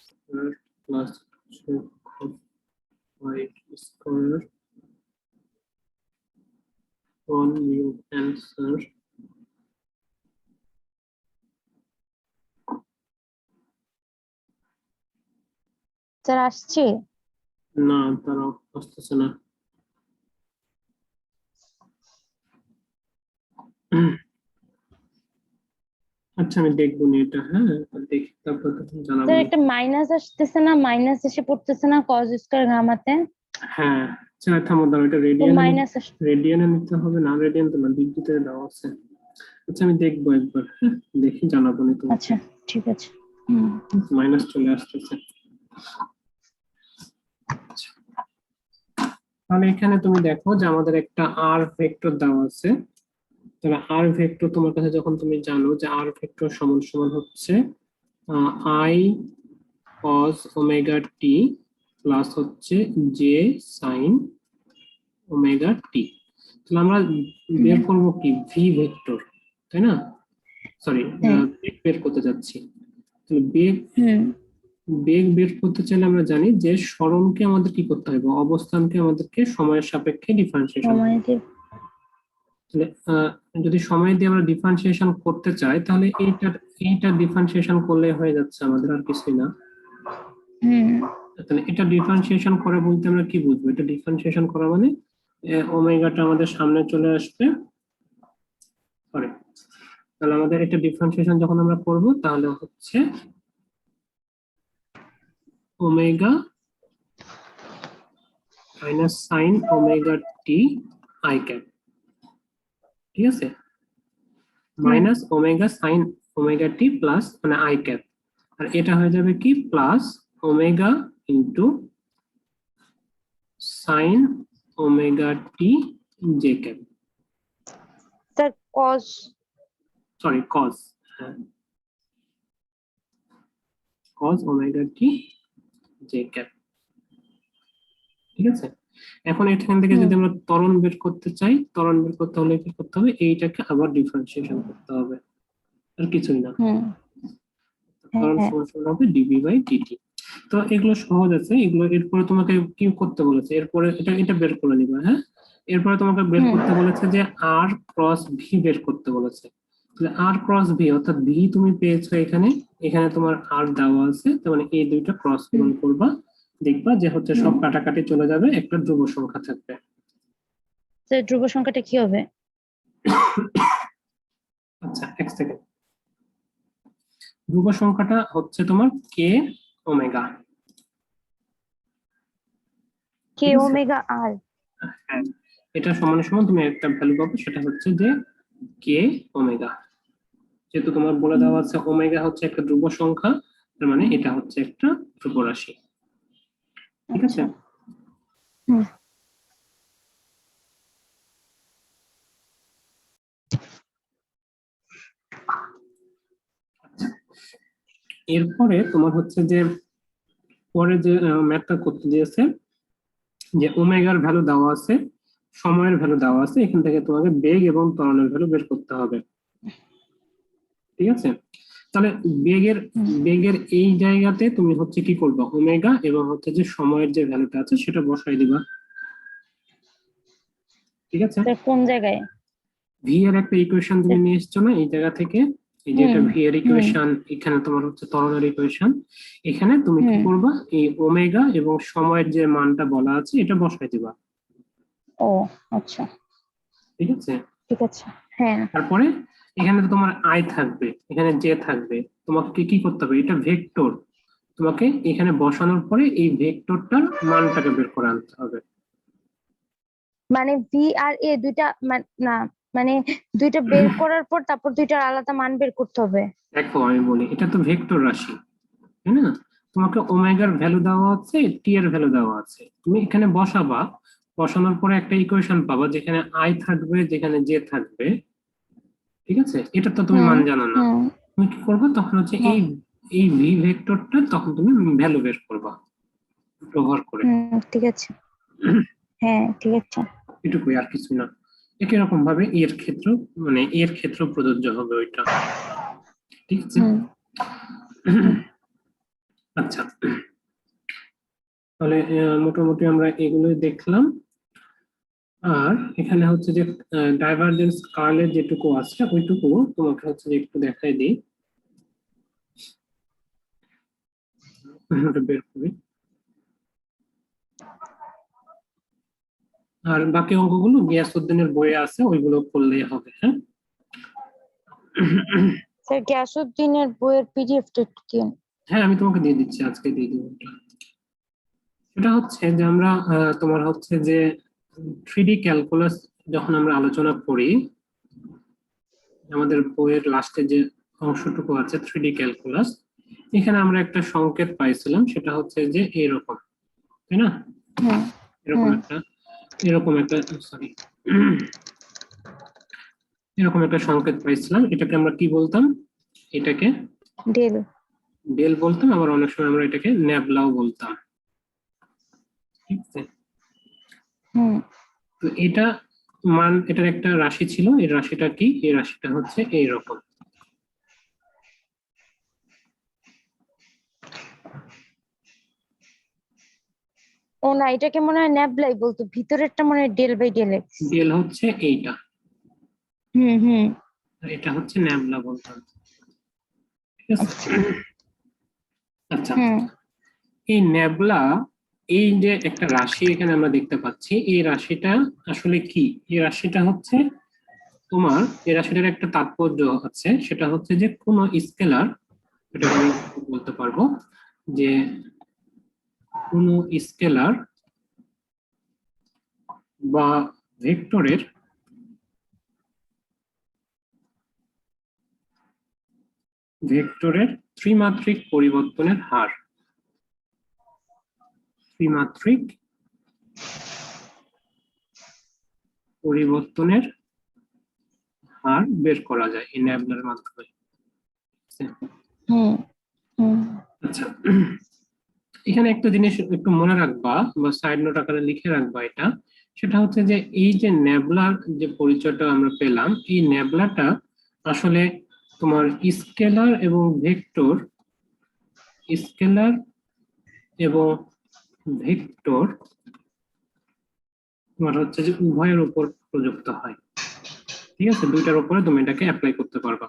স্কোয়ার প্লাস হচ্ছে cos 5 square, 1 new answer. Sir আসছে? না, তারা আসতেছে না। আচ্ছা, আমি দেখবো নি এটা, হ্যাঁ দেখি তারপর তখন জানাবো স্যার নি। একটা মাইনাস আসতেছে না, মাইনাস এসে পড়তেছে না কজ স্কয়ার গামাতে? হ্যাঁ, আচ্ছা থামো, দাঁড়াও, এটা তো রেডিয়ানে মাইনাস রেডিয়ানে নিতে হবে না, রেডিয়ান তো না, ডিগ্রিতে দেওয়া আছে। আচ্ছা আমি দেখবো একবার, হ্যাঁ দেখি জানাবো নি তোমাকে। আচ্ছা, ঠিক আছে। হুম। মাইনাস চলে আসতেছে। আচ্ছা, তাহলে এখানে তুমি দেখো যে আমাদের একটা আর ভেক্টর দেওয়া আছে। তাহলে আর ভেক্টর তোমার কাছে যখন তুমি জানো যে আর ভেক্টর সমান সমান হচ্ছে I cos omega T plus হচ্ছে জে সাইন ওমেগা টি, তাহলে আমরা বের হুম। করবো কি ভি ভেক্টর, তাই না? সরি, হ্যাঁ। বেগ বের করতে যাচ্ছি। তাহলে বেগ হুম। বেগ বের করতে চাইলে আমরা জানি যে সরণকে আমাদের কি করতে হবে, অবস্থানকে আমাদেরকে সময়ের সাপেক্ষে ডিফারেন্সিয়েশন সময় করতে দিয়ে। হবে। তাহলে যদি সময় দিয়ে আমরা ডিফারেন্সিয়েশন করতে চাই, তাহলে এইটা ডিফারেন্সিয়েশন করলে হয়ে যাচ্ছে আমাদের, আর কিছুই না। হুম। তাহলে এটা ডিফারেন্সিয়েশন করে বলতে আমরা কি বুঝবো, এটা ডিফারেন্সিয়েশন করা মানে ওমেগাটা আমাদের সামনে চলে আসবে। সরি, তাহলে আমাদের এটা ডিফারেন্সিয়েশন যখন আমরা করব তাহলে হচ্ছে omega minus sine omega T I cap, ঠিক আছে, হুম। Minus omega sine omega T plus মানে আই ক্যাপ, আর এটা হয়ে যাবে কি plus omega into sine omega T J cap, sir cause. Sorry cos, হ্যাঁ cos omega T J cap, ঠিক আছে। এখন এখান থেকে হুম। যদি আমরা ত্বরণ বের করতে চাই, ত্বরণ বের করতে হলে কি করতে হবে, এইটাকে আবার ডিফারেন্সিয়েশন করতে হবে, আর কিছুই না। হুম। ত্বরণ হ্যাঁ। সমান সমান হবে ডিভি বাই ডিটি। তো এগুলো সহজ আছে, এগুলো এরপরে তোমাকে কি করতে বলেছে, এরপরে এটা এটা বের করে নিবা, হ্যাঁ। এরপরে তোমাকে বের হুম। করতে বলেছে যে আর ক্রস ভি বের করতে বলেছে। তাহলে আর ক্রস ভি অর্থাৎ ভি তুমি পেয়েছো এখানে, এখানে তোমার আর দেওয়া আছে, তার মানে এই দুইটা ক্রস হুম। পূরণ করবা, দেখবা যে হচ্ছে সব হুম। কাটাকাটি চলে যাবে, একটা ধ্রুব সংখ্যা থাকবে। স্যার ধ্রুব সংখ্যাটা কি হবে? আচ্ছা এক সেকেন্ড, ধ্রুব সংখ্যাটা হচ্ছে তোমার কে ওমেগা, কে ঠিক আছে। ওমেগা আর। হ্যাঁ, এটা সমান সমান তুমি একটা ভ্যালু পাবে, সেটা হচ্ছে যে কে ওমেগা, যেহেতু তোমার বলে হুম। দেওয়া আছে ওমেগা হচ্ছে একটা ধ্রুব সংখ্যা, তার মানে এটা হচ্ছে একটা ধ্রুব রাশি, ঠিক আছে। আচ্ছা। হুম। আচ্ছা, এরপরে তোমার হচ্ছে যে পরে যে ম্যাথটা করতে দিয়েছে যে ওমেগার ভ্যালু দেওয়া আছে, সময়ের ভ্যালু দেওয়া আছে, এখান থেকে তোমাকে বেগ এবং ত্বরণের ভ্যালু বের করতে হবে। ঠিক আছে, তাহলে বেগের বেগের এই জায়গাতে তুমি হচ্ছে কি করবা, ওমেগা এবং হচ্ছে যে সময়ের যে ভ্যালুটা আছে সেটা বসাই দিবা। ঠিক আছে, স্যার কোন জায়গায়? ভি এর একটা ইকুয়েশন তুমি নিয়ে এসছো না এই জায়গা থেকে, এই যে এটা ভি এর ইকুয়েশন, এখানে তোমার হচ্ছে ত্বরণের ইকুয়েশন, এখানে তুমি কি করবা, এই ওমেগা এবং সময়ের যে মানটা বলা আছে এটা বসাই দিবা। ও আচ্ছা, ঠিক আছে, ঠিক আছে। হ্যাঁ, তারপরে এখানে তো তোমার আই থাকবে, এখানে জে থাকবে, তোমাকে কি করতে হবে, এটা ভেক্টর, তোমাকে এখানে বসানোর পরে এই ভেক্টরটার মানটাকে বের করে আনতে হবে। মানে ভি আর এ দুইটা না, মানে দুইটা বের করার পর তারপর দুইটার আলাদা মান বের করতে হবে। দেখো আমি বলি, এটা তো ভেক্টর রাশি, তাই না? তোমাকে ওমেগার ভ্যালু দেওয়া আছে, টি এর ভ্যালু দেওয়া আছে, তুমি এখানে বসাবা, বসানোর পরে একটা ইকুয়েশন পাবা যেখানে আই থাকবে, যেখানে জে থাকবে। ঠিক আছে, এটা তো তুমি মান হুম জানো না, হুম তুমি কি করবে তখন হচ্ছে না, এই এই ভি ভেক্টরটা তখন তুমি ভ্যালু বের করবা ব্যবহার করে। ঠিক আছে। হ্যাঁ, ঠিক আছে। এটুকুই, আর কিছু না। একই রকম ভাবে এর ক্ষেত্র, মানে এর ক্ষেত্র প্রযোজ্য হবে ওইটা। ঠিক আছে, হুম হুম, আচ্ছা, তাহলে মোটামুটি আমরা এগুলোই দেখলাম। আর এখানে হচ্ছে যে ডাইভারজেন্স কার্লের যেটুকু আছে ওইটুকু তোমাকে হচ্ছে যে একটু দেখাই দিই, ওটা বের করি। আর বাকি অঙ্কগুলো গিয়াসউদ্দিনের বইয়ে আছে, ওইগুলো করলেই হবে। হ্যাঁ, স্যার গ্যাসউদ্দিনের বইয়ের পিডিএফটা একটু দিন। হ্যাঁ আমি তোমাকে দিয়ে দিচ্ছি, আজকে দিয়ে দিব ওটা। এটা হচ্ছে যে আমরা তোমার হচ্ছে যে থ্রিডি ক্যালকুলাস যখন আমরা আলোচনা করি, আমাদের বইয়ের লাস্টে যে অংশটুকু আছে থ্রিডি ক্যালকুলাস, এখানে আমরা একটা সংকেত পাইছিলাম, সেটা হচ্ছে যে এরকম, তাই না? হুম এরকম হুম একটা, এরকম একটা, সরি, এরকম একটা সংকেত পাইছিলাম, এটাকে আমরা কি বলতাম, এটাকে ডেল। ডেল বলতাম, আবার অনেক সময় আমরা এটাকে ন্যাবলাও বলতাম। ঠিক আছে, হুম তো এটা মান, এটার একটা রাশি ছিল, এই রাশিটা কি, এই রাশিটা হচ্ছে এইরকম। ও না, এটাকে মনে হয় ন্যাবলাই বলতো, ভিতরেরটা মনে হয় del by del X. Del হচ্ছে এইটা, হুম হুম, আর এটা হচ্ছে ন্যাবলা বলতাম। ঠিক আছে, আচ্ছা। আচ্ছা, হুম এই ন্যাবলা, এই যে একটা রাশি এখানে আমরা দেখতে পাচ্ছি, এই রাশিটা আসলে কি, এই রাশিটা হচ্ছে তোমার, এই রাশিটার একটা তাৎপর্য আছে, সেটা হচ্ছে যে কোনো স্কেলার, এটাকে আমি বলতে পারবো যে কোনো স্কেলার বা ভেক্টরের ভেক্টরের ত্রিমাত্রিক পরিবর্তনের হার, ত্রিমাত্রিক পরিবর্তনের হার বের করা যায় এই ন্যাবলার মাধ্যমে। হুম হুম, আচ্ছা, এখানে একটা জিনিস একটু মনে রাখবা বা সাইড নোট আকারে লিখে রাখবা, এটা সেটা হচ্ছে যে এই যে ন্যাবলার যে পরিচয়টা আমরা পেলাম, এই ন্যাবলাটা আসলে তোমার স্কেলার এবং ভেক্টর, স্কেলার এবং ভেক্টর তোমার হচ্ছে যে উভয়ের উপর প্রযুক্ত হয়। ঠিক আছে, দুইটার উপরে তুমি এটাকে অ্যাপ্লাই করতে পারবা,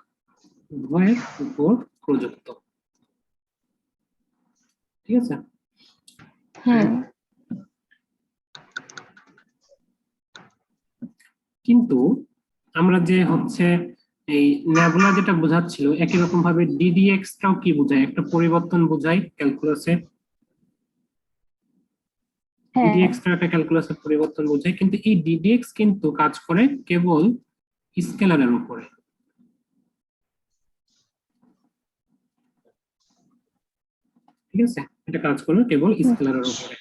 উভয়ের উপর প্রযুক্ত। ঠিক আছে, হুম কিন্তু আমরা যে হচ্ছে এই ন্যাবুলা যেটা বোঝাচ্ছিল, একই রকম ভাবে ডিডিএক্স টাও কি বোঝায়, একটা পরিবর্তন বোঝায় ক্যালকুলাসে, হ্যাঁ, ডিডিএক্স টা একটা ক্যালকুলাসের পরিবর্তন বোঝায়, কিন্তু এই ডিডিএক্স কিন্তু কাজ করে কেবল স্কেলারের উপরে। ঠিক আছে, এটা কাজ করবে কেবল স্কেলারের উপরে।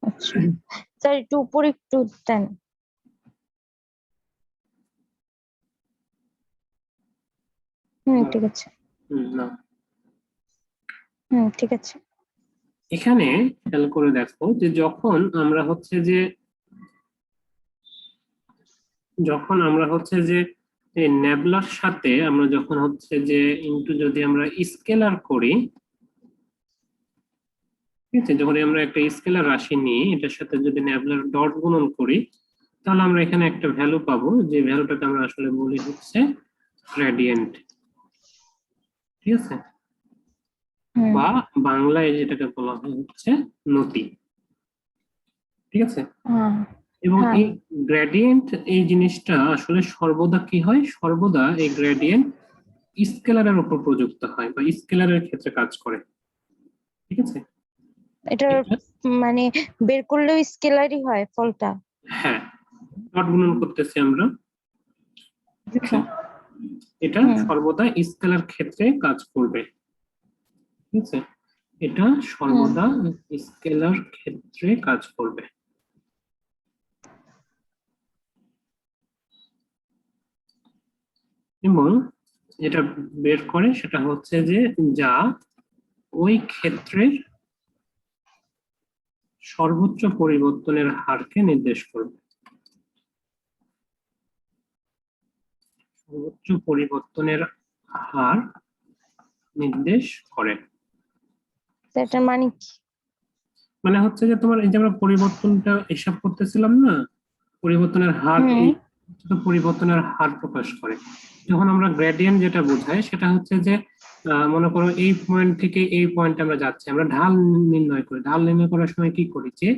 আচ্ছা। স্যার একটু উপরে একটু দেন। হুম, ঠিক আছে। না, হুম, ঠিক আছে। এখানে খেয়াল করে দেখো যে যখন আমরা হচ্ছে যে এই নেবলার সাথে আমরা যখন হচ্ছে যে ইনটু যদি আমরা স্কেলার করি, ঠিক আছে, যখন আমরা একটা স্কেলার রাশি নিই এটার সাথে যদি নেবলার ডট গুণন করি, তাহলে আমরা এখানে একটা ভ্যালু পাবো, যে ভ্যালুটাকে আমরা আসলে বলি হচ্ছে গ্রেডিয়েন্ট। ঠিক আছে, হুম বা বাংলায় যেটাকে বলা হয় হচ্ছে নতি। ঠিক আছে, হ্যাঁ এবং হ্যাঁ এই গ্রেডিয়েন্ট এই জিনিসটা আসলে সর্বদা কি হয়, সর্বদা এই গ্রেডিয়েন্ট স্কেলারের উপর প্রযুক্ত হয় বা স্কেলারের ক্ষেত্রে কাজ করে। ঠিক আছে, এটার এটা মানে বের করলেও স্কেলারই হয় ফলটা। হ্যাঁ ডট গুণন করতেছি আমরা। ঠিক আছে, আচ্ছা এটা হুম সর্বদা স্কেলার ক্ষেত্রে কাজ করবে। ঠিক আছে, এটা হুম সর্বদা স্কেলার ক্ষেত্রে কাজ করবে। এবং যেটা বের করে সেটা হচ্ছে যে যা ওই ক্ষেত্রের সর্বোচ্চ পরিবর্তনের হারকে নির্দেশ করবে। সর্বোচ্চ পরিবর্তনের হার নির্দেশ করে। সেটার মানে কি? মানে হচ্ছে যে তোমার এই যে আমরা পরিবর্তনটা হিসাব করতেছিলাম না, পরিবর্তনের হার, হুম এই পরিবর্তনের হার প্রকাশ করে। যখন আমরা গ্রেডিয়েন্ট যেটা বোঝাই সেটা হচ্ছে যে মনে করো এই পয়েন্ট থেকে এই পয়েন্টে আমরা যাচ্ছি, আমরা ঢাল নির্ণয় করি। ঢাল নির্ণয় করার সময় কি করি, যে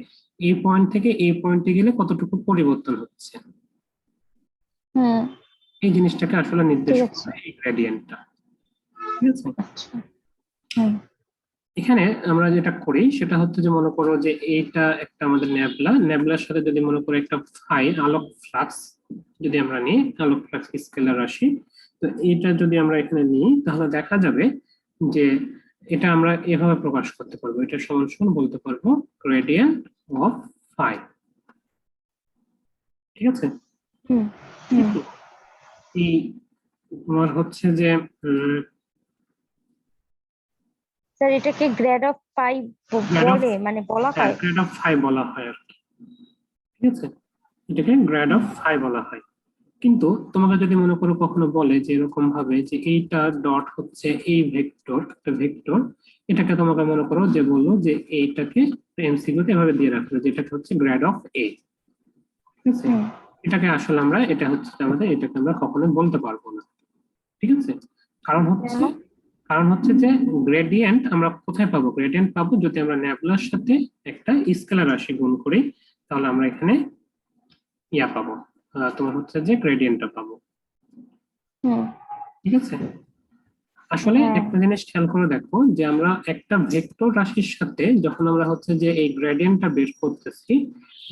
এই পয়েন্ট থেকে এই পয়েন্টে গেলে কতটুকু পরিবর্তন হচ্ছে, হুম এই জিনিসটাকে আসলে নির্দেশ ঠিক আছে করে এই গ্রেডিয়েন্টটা। ঠিক আছে, আচ্ছা হুম এখানে আমরা যেটা করি সেটা হচ্ছে যে মনে করো যে এইটা একটা আমাদের নেবলা, নেবলার সাথে যদি মনে করো একটা ফাই আলোক ফ্লাক্স যদি আমরা নিই, আলোক ফ্লাক্স স্কেলার রাশি, তো এটা যদি আমরা এখানে নিই তাহলে দেখা যাবে যে এটা আমরা এভাবে প্রকাশ করতে পারবো, এটা সমান সমান বলতে পারবো গ্রেডিয়েন্ট অফ ফাই। ঠিক আছে, হুম হুম কিন্তু এই তোমার হচ্ছে যে স্যার এটাকে গ্রেড অফ 5 গ্রেড অফ, বলে মানে বলা হ্যাঁ হয়? গ্রেড অফ ফাই বলা হয় আর কি। ঠিক আছে, এটাকে গ্রেড অফ হুম ফাই বলা হয়। কিন্তু তোমাকে যদি মনে করো কখনো বলে যে এরকম ভাবে যে এইটা ডট হচ্ছে এই ভেক্টর, একটা ভেক্টর, এটাকে তোমাকে মনে করো যে বললো যে এইটাকে এমসিকিউতে এভাবে দিয়ে রাখলো যে এটাকে হচ্ছে গ্রেড অফ এ। ঠিক আছে, হুম এটাকে আসলে আমরা, এটা হচ্ছে আমাদের, এটাকে আমরা কখনোই বলতে পারবো না। ঠিক আছে, কারণ কেন? হচ্ছে কারণ হচ্ছে যে গ্রেডিয়েন্ট আমরা কোথায় পাবো, গ্রেডিয়েন্ট পাবো যদি আমরা নেবুলার সাথে একটা স্কেলার রাশি গুণ করি, তাহলে আমরা এখানে ইয়া পাবো, তোমার হচ্ছে যে গ্রেডিয়েন্টটা পাবো। হুম ঠিক আছে, আসলে হ্যাঁ একটা জিনিস খেয়াল করে দেখো যে আমরা একটা ভেক্টর রাশির সাথে যখন আমরা হচ্ছে যে এই গ্রেডিয়েন্টটা বের করতেছি,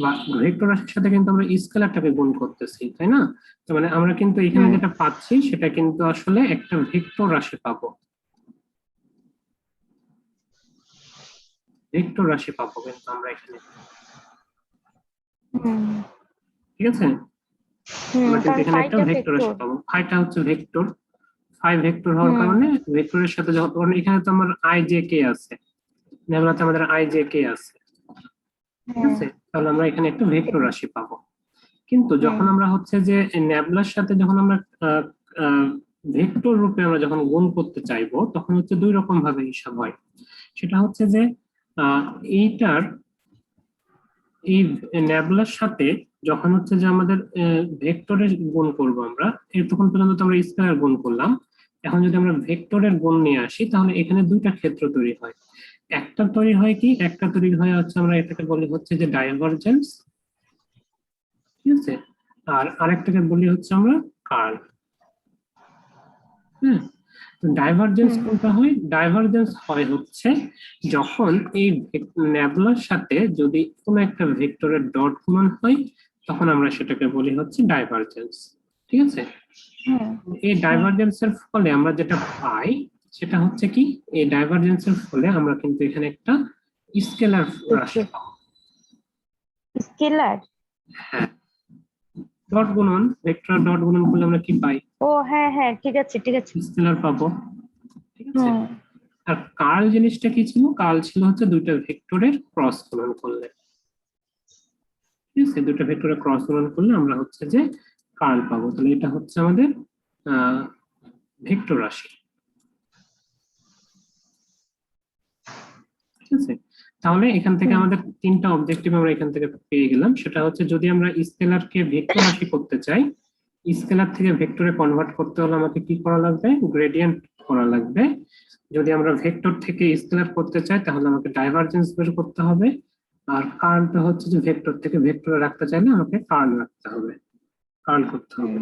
বা ভেক্টর রাশির সাথে কিন্তু আমরা স্কেলারটাকে গুণ করতেছি, তাই না? তার মানে আমরা কিন্তু এখানে হুম যেটা পাচ্ছি সেটা কিন্তু আসলে একটা ভেক্টর রাশি পাবো, ভেক্টর রাশি পাবো কিন্তু আমরা এখানে। হুম ঠিক আছে, হুম আমরা কিন্তু কারণ এখানে একটা 5টা ভেক্টর রাশি ভেক্টর। পাবো, ফাইটা হচ্ছে ভেক্টর। ফাই ভেক্টর হওয়ার হুম কারণে ভেক্টরের সাথে যখন এখানে তো আমার আই জে কে আছে, নেবলাতে আমাদের আই জে কে আছে। ঠিক হুম আছে, তাহলে আমরা এখানে একটা ভেক্টর রাশি পাবো। কিন্তু হুম যখন আমরা হচ্ছে যে ন্যাবলার সাথে যখন আমরা ভেক্টর রূপে আমরা যখন গুণ করতে চাইবো, তখন হচ্ছে দুই রকম ভাবে হিসাব হয়। সেটা হচ্ছে যে আহ, এইটার এই ন্যাবলার সাথে যখন হচ্ছে যে আমাদের ভেক্টরের গুণ করব আমরা, তখন পর্যন্ত তো আমরা স্কেলার গুণ করলাম। এখন যদি আমরা ভেক্টরের গুণ নিয়ে আসি তাহলে এখানে দুইটা ক্ষেত্র তৈরি হয়। একটা তৈরি হয় কি, একটা তৈরি হয় হচ্ছে আমরা এটাকে বলি হচ্ছে যে ডাইভারজেন্স। ঠিক আছে, আর আরেকটাকে বলি হচ্ছে আমরা কার্ল। হ্যাঁ, তো ডাইভারজেন্স হুম কোনটা হয়, ডাইভারজেন্স হয় হচ্ছে যখন এই নেবুলার সাথে যদি কোনো একটা ভেক্টরের ডট গুণন হয়, তখন আমরা সেটাকে বলি হচ্ছে ডাইভারজেন্স। ঠিক আছে, হুম এই হুম ডাইভারজেন্সের ফলে আমরা যেটা পাই সেটা হচ্ছে কি, এই ডাইভারজেন্সের ফলে আমরা কিন্তু এখানে একটা স্কেলার রাশি পাবো। স্কেলার। হ্যাঁ, ডট গুণন, ভেক্টর ডট গুণন করলে আমরা কি পাই, ও হ্যাঁ হ্যাঁ ঠিক আছে ঠিক আছে। স্কেলার পাবো। ঠিক আছে, হুম আর কার্ল জিনিসটা কি ছিল? কার্ল ছিল হচ্ছে দুইটা ভেক্টরের ক্রস গুণন করলে, ঠিক আছে, দুইটা ভেক্টরের ক্রস গুণন করলে আমরা হচ্ছে যে কার্ল পাবো। তাহলে এটা হচ্ছে আমাদের ভেক্টর রাশি, ঠিক আছে। তাহলে এখান থেকে আমাদের তিনটা অবজেক্টিভ আমরা এখান থেকে পেয়ে গেলাম। সেটা হচ্ছে যদি আমরা স্কেলারকে ভেক্টর রাশি করতে চাই, স্কেলার থেকে ভেক্টরে কনভার্ট করতে হলে আমাকে কি করা লাগবে? গ্রেডিয়েন্ট করা লাগবে। যদি আমরা ভেক্টর থেকে স্কেলার করতে চাই তাহলে আমাকে ডাইভারজেন্স বের করতে হবে। আর কার্লটা হচ্ছে যে ভেক্টর থেকে ভেক্টরে রাখতে চাইলে আমাকে কার্ল রাখতে হবে, কার্ল করতে হবে,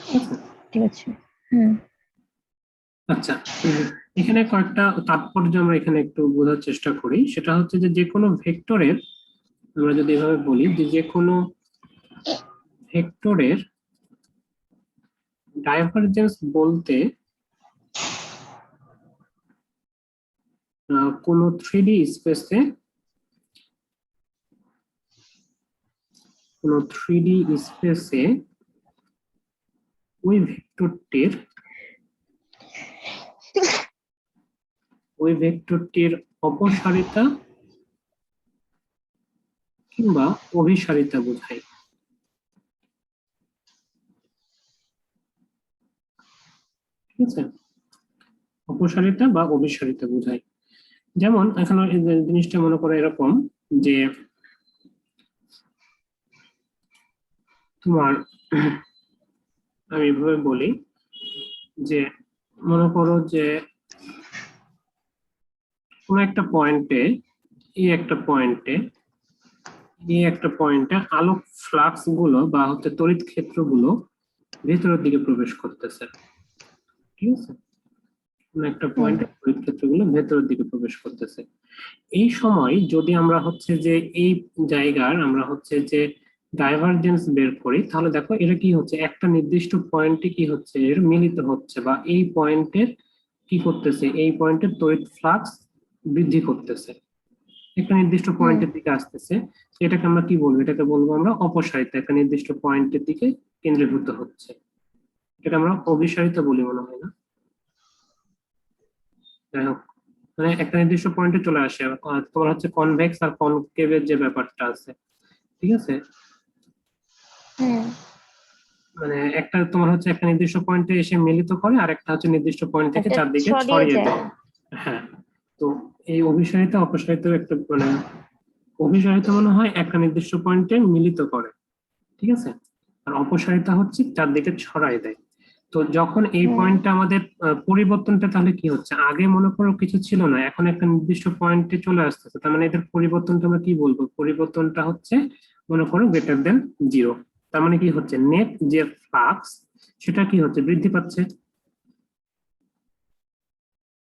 ঠিক আছে। ঠিক আছে। হুম। আচ্ছা, এখানে কয়েকটা তাৎপর্য আমরা এখানে একটু বোঝার চেষ্টা করি। সেটা হচ্ছে যে কোনো ভেক্টরের, আমরা যদি এভাবে বলি যে কোনো ভেক্টরের ডাইভারজেন্স বলতে কোনো 3D স্পেসে, কোনো 3D স্পেসে ওই ভেক্টরটির অপসারিতা কিংবা অভিসারিতা বোঝায়, ঠিক আছে, অপসারিতা বা অভিসারিতা বোঝায়। যেমন এখানে এই যে জিনিসটা মনে করো এরকম যে তোমার, আমি এভাবে বলি যে মনে করো যে কোন একটা পয়েন্টে, এই একটা পয়েন্টে, এই একটা পয়েন্টে আলোক ফ্লাক্স গুলো বা হচ্ছে তড়িৎ ক্ষেত্রগুলো ভেতরের দিকে প্রবেশ করতেছে, ঠিক আছে, কোন একটা পয়েন্টে তড়িৎ ক্ষেত্রগুলো ভেতরের দিকে প্রবেশ করতেছে। এই সময় যদি আমরা হচ্ছে যে এই জায়গার আমরা হচ্ছে যে ডাইভারজেন্স বের করি, তাহলে দেখো এটা কি হচ্ছে, একটা নির্দিষ্ট পয়েন্টে কি হচ্ছে, এর মিলিত হচ্ছে বা এই পয়েন্টের কি করতেছে, এই পয়েন্টের তড়িৎ ফ্লাক্স বৃদ্ধি করতেছে, একটা নির্দিষ্ট পয়েন্টের দিকে আসতেছে। এটাকে আমরা কি বলবো? এটাকে বলবো আমরা অপসারিতা, একটা নির্দিষ্ট পয়েন্টের দিকে কেন্দ্রীভূত হচ্ছে। এটা আমরা অভিসারিতা বলি মনে হয় না? যাই হোক, মানে একটা নির্দিষ্ট পয়েন্টে চলে আসে। তোমার হচ্ছে কনভেক্স আর কনকেভের যে ব্যাপারটা আছে, ঠিক আছে, মানে একটা তোমার হচ্ছে একটা নির্দিষ্ট পয়েন্টে এসে মিলিত করে, আর একটা হচ্ছে নির্দিষ্ট পয়েন্ট থেকে এটা চারদিকে ছড়িয়ে ছড়িয়ে যায়। দেয়। হ্যাঁ, তো এই অভিসারিতা অপসারিত একটা মানে অভিসারিতা মনে হয় একটা নির্দিষ্ট পয়েন্টে মিলিত করে, ঠিক আছে, আর অপসারিতা হচ্ছে চারদিকে ছড়াই দেয়। তো যখন এই পয়েন্টটা আমাদের পরিবর্তনটা তাহলে কি হচ্ছে, আগে মনে করো কিছু ছিল না, এখন একটা নির্দিষ্ট পয়েন্টে চলে আসতেছে, তার মানে এদের পরিবর্তনটা আমরা কি বলবো? পরিবর্তনটা হচ্ছে মনে করো গ্রেটার দেন 0। তার মানে কি হচ্ছে, নেট যে ফ্লাক্স সেটা কি হচ্ছে, বৃদ্ধি পাচ্ছে।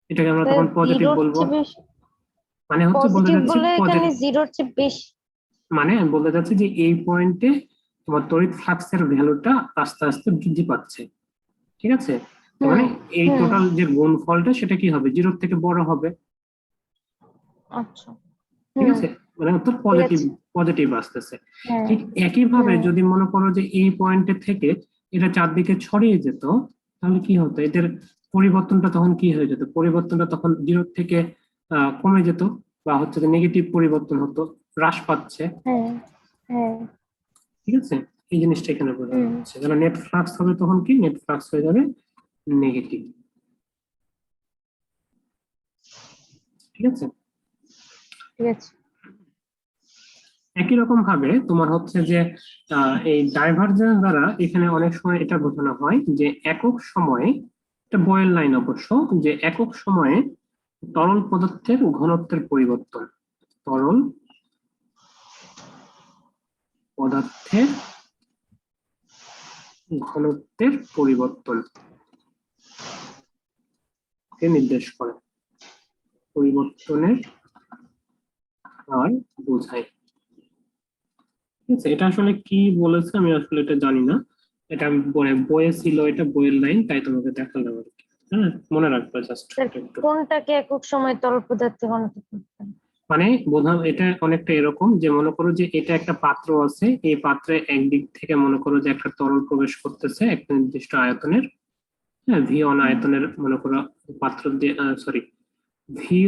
এটাকে আমরা তখন পজিটিভ জিরোর বলবো। চেয়ে বেশি মানে হচ্ছে বলতে পজিটিভ যাচ্ছি বলে এখানে পজিটিভ, জিরোর চেয়ে বেশি। মানে আমি বলতে চাচ্ছি যে এই পয়েন্টে তোমার তড়িৎ ফ্লাক্সের ভ্যালুটা আস্তে আস্তে বৃদ্ধি পাচ্ছে, ঠিক আছে। তার মানে হুম এই হুম। টোটাল যে গুণফলটা সেটা কি হবে, 0 থেকে বড় হবে, আচ্ছা। ঠিক হুম। আছে, মানে অর্থাৎ ঠিক পজিটিভ, আছে। পজিটিভ আসতেছে। হ্যাঁ। ঠিক একইভাবে হুম যদি মনে করো যে এই পয়েন্টে থেকে এটা চারদিকে ছড়িয়ে যেত, তাহলে কি হতো, এদের পরিবর্তনটা তখন কি হয়ে যেত, পরিবর্তনটা তখন 0 থেকে কমে যেত, বা হচ্ছে যে নেগেটিভ পরিবর্তন হতো, হ্রাস পাচ্ছে, হ্যাঁ হ্যাঁ। ঠিক আছে। এই জিনিসটা এখানে বোঝানো হুম। হচ্ছে, যারা নেট ফ্লাক্স হবে তখন কি, নেট ফ্লাক্স হয়ে যাবে নেগেটিভ, ঠিক আছে। ঠিক আছে। একই রকম ভাবে তোমার হচ্ছে যে এই ডাইভারজেন্স দ্বারা এখানে অনেক সময় এটা বোঝানো হয় যে একক সময়ে, এটা বয়েল লাইন অবশ্য, যে একক সময়ে তরল পদার্থের ঘনত্বের পরিবর্তন, তরল পদার্থের ঘনত্বের পরিবর্তন কে নির্দেশ করে, পরিবর্তনের হার বোঝায়, ঠিক আছে। এটা আসলে কি বলেছে আমি আসলে এটা জানি না, এটা আমি বইয়ে ছিল, এটা বইয়ের লাইন, তাই তোমাকে দেখালাম আর কি। হ্যাঁ, মনে রাখবে জাস্ট স্যার, এটা একটু। কোনটাকে একক সময় তরল পদার্থে ঘনত্ব করতেন? মানে বোঝাম, এটা অনেকটা এরকম যে মনে করো যে এটা একটা পাত্র আছে, এই পাত্রে একদিক থেকে মনে করো যে একটা তরল প্রবেশ করতেছে একটা নির্দিষ্ট আয়তনের, হ্যাঁ, V1 আয়তনের মনে করো পাত্র দিয়ে, সরি, ভি,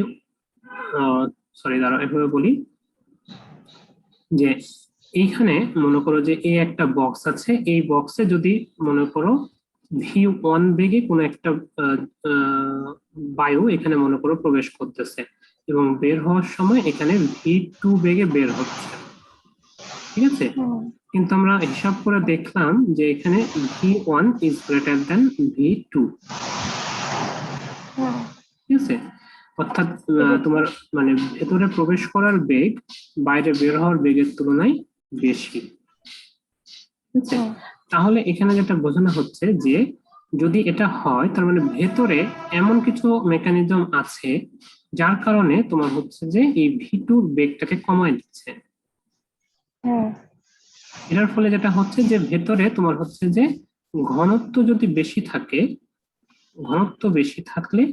সরি দাঁড়াও এভাবে বলি যে এইখানে মনে করো যে এই একটা বক্স আছে, এই বক্সে যদি মনে করো V1 বেগে কোনো একটা আহ, আহ, বায়ু এখানে মনে করো প্রবেশ করতেছে এবং বের হওয়ার সময় এখানে V2 বেগে বের হচ্ছে, ঠিক আছে। হুম কিন্তু আমরা হিসাব করে দেখলাম যে এখানে V1 is greater than V2, হুম ঠিক আছে। অর্থাৎ ঠিক আছে। তোমার মানে ভেতরে প্রবেশ করার বেগ বাইরে বের হওয়ার বেগের তুলনায় বেশি, ঠিক আছে। হুম তাহলে এখানে যেটা বোঝানো হচ্ছে যে যদি এটা হয় তার মানে ভেতরে এমন কিছু মেকানিজম আছে যার কারণে তোমার হচ্ছে যে এই V2 বেগটাকে কমায় দিচ্ছে। হুম এটার ফলে যেটা হচ্ছে যে ভেতরে তোমার হচ্ছে যে ঘনত্ব যদি বেশি থাকে, ঘনত্ব বেশি থাকলে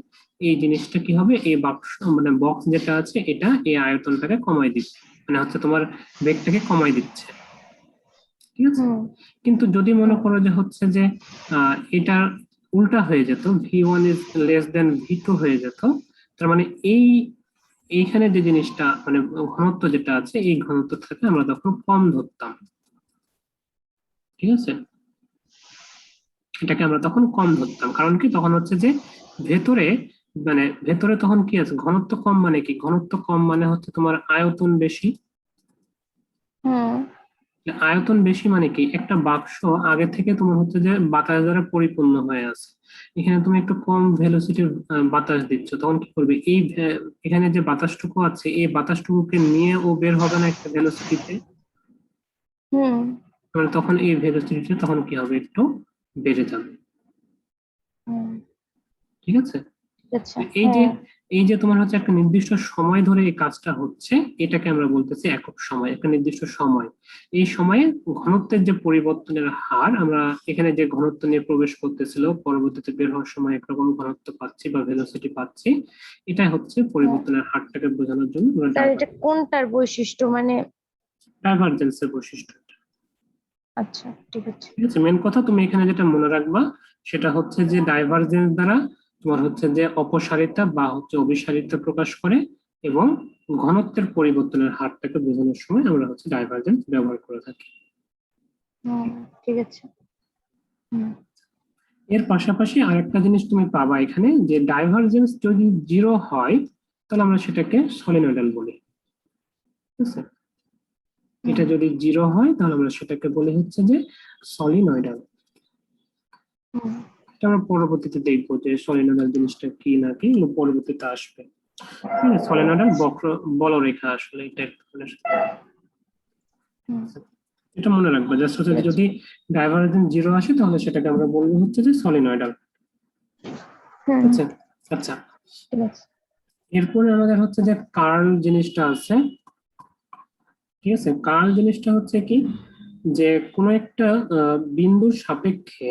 এই জিনিসটা কি হবে, এই বাক্স মানে বক্স যেটা আছে এটা এই আয়তনটাকে কমায় দিচ্ছে, মানে হচ্ছে তোমার বেগটাকে কমায় দিচ্ছে, ঠিক আছে। হুম কিন্তু যদি মনে হুম করো যে হচ্ছে যে এটা উল্টা হয়ে যেত, V1 is less than V2 হয়ে যেত, তার মানে এইখানে যে জিনিসটা মানে ঘনত্ব যেটা আছে এই ঘনত্ব থেকে আমরা তখন কম ধরতাম, ঠিক আছে। এটাকে আমরা তখন কম ধরতাম, কারণ কি তখন হচ্ছে যে ভেতরে মানে ভেতরে তখন কি আছে, ঘনত্ব কম মানে কি, ঘনত্ব কম মানে হচ্ছে তোমার আয়তন বেশি। হুম আয়তন বেশি মানে কি, একটা বাক্স আগে থেকে তোমার হচ্ছে যে বাতাস দ্বারা পরিপূর্ণ হয়ে আছে, এখানে তুমি একটু কম ভেলোসিটির বাতাস দিচ্ছ, তখন কি করবে এই এখানে যে বাতাসটুকু আছে এই বাতাসটুকুকে নিয়ে ও বের হবে না একটা ভেলোসিটিতে, হুম মানে তখন এই ভেলোসিটিটা তখন কি হবে, একটু বেড়ে যাবে, হুম ঠিক আছে। ঠিক আছে। এই যে হ্যাঁ এই যে তোমার হচ্ছে একটা নির্দিষ্ট সময় ধরে এই কাজটা হচ্ছে, এটাকে আমরা বলতেছি একক সময়, একটা নির্দিষ্ট সময়। এই সময়ে ঘনত্বের যে পরিবর্তনের হার, আমরা এখানে যে ঘনত্ব নিয়ে প্রবেশ করতেছিল পরবর্তীতে বের হওয়ার সময় একরকম ঘনত্ব পাচ্ছি বা ভেলোসিটি পাচ্ছি, এটাই হচ্ছে হ্যাঁ। পরিবর্তনের হারটাকে বোঝানোর জন্য আমরা স্যার এটা কোনটার বৈশিষ্ট্য মানে? ডাইভারজেন্সের বৈশিষ্ট্য। আচ্ছা ঠিক আছে। ঠিক আছে, মেন কথা তুমি এখানে যেটা মনে রাখবা সেটা হচ্ছে যে ডাইভারজেন্স দ্বারা তোমার হচ্ছে যে অপসারিতা বা হচ্ছে অভিসারিতা প্রকাশ করে, এবং ঘনত্বের পরিবর্তনের হারটাকে বোঝানোর সময় আমরা হচ্ছে ডাইভারজেন্স ব্যবহার করে থাকি। হুম ঠিক আছে। হুম এর পাশাপাশি আরেকটা জিনিস তুমি পাবা এখানে, যে ডাইভারজেন্স যদি জিরো হয় তাহলে আমরা সেটাকে সলিনয়েডাল বলি, ঠিক আছে। হুম এটা যদি জিরো হয় তাহলে আমরা সেটাকে বলি হচ্ছে যে সলিনয়েডাল। হুম এটা আমরা পরবর্তীতে দেখবো যে সলিনয়েডাল জিনিসটা কি না কি, এগুলো পরবর্তীতে আসবে। সলিনয়েডাল বক্র বলরেখা আসলে এটা একটু হুম এটা মনে রাখবে, জাস্ট হচ্ছে ঠিক যে আছে। যদি ডাইভারজেন্স জিরো আসে তাহলে সেটাকে আমরা বলবো হচ্ছে যে সলিনয়েডাল, হুম আচ্ছা। আচ্ছা, ঠিক আছে। এরপরে আমাদের হচ্ছে যে কার্ল জিনিসটা আছে, ঠিক আছে। কার্ল জিনিসটা হচ্ছে কি, যে কোনো একটা বিন্দুর সাপেক্ষে,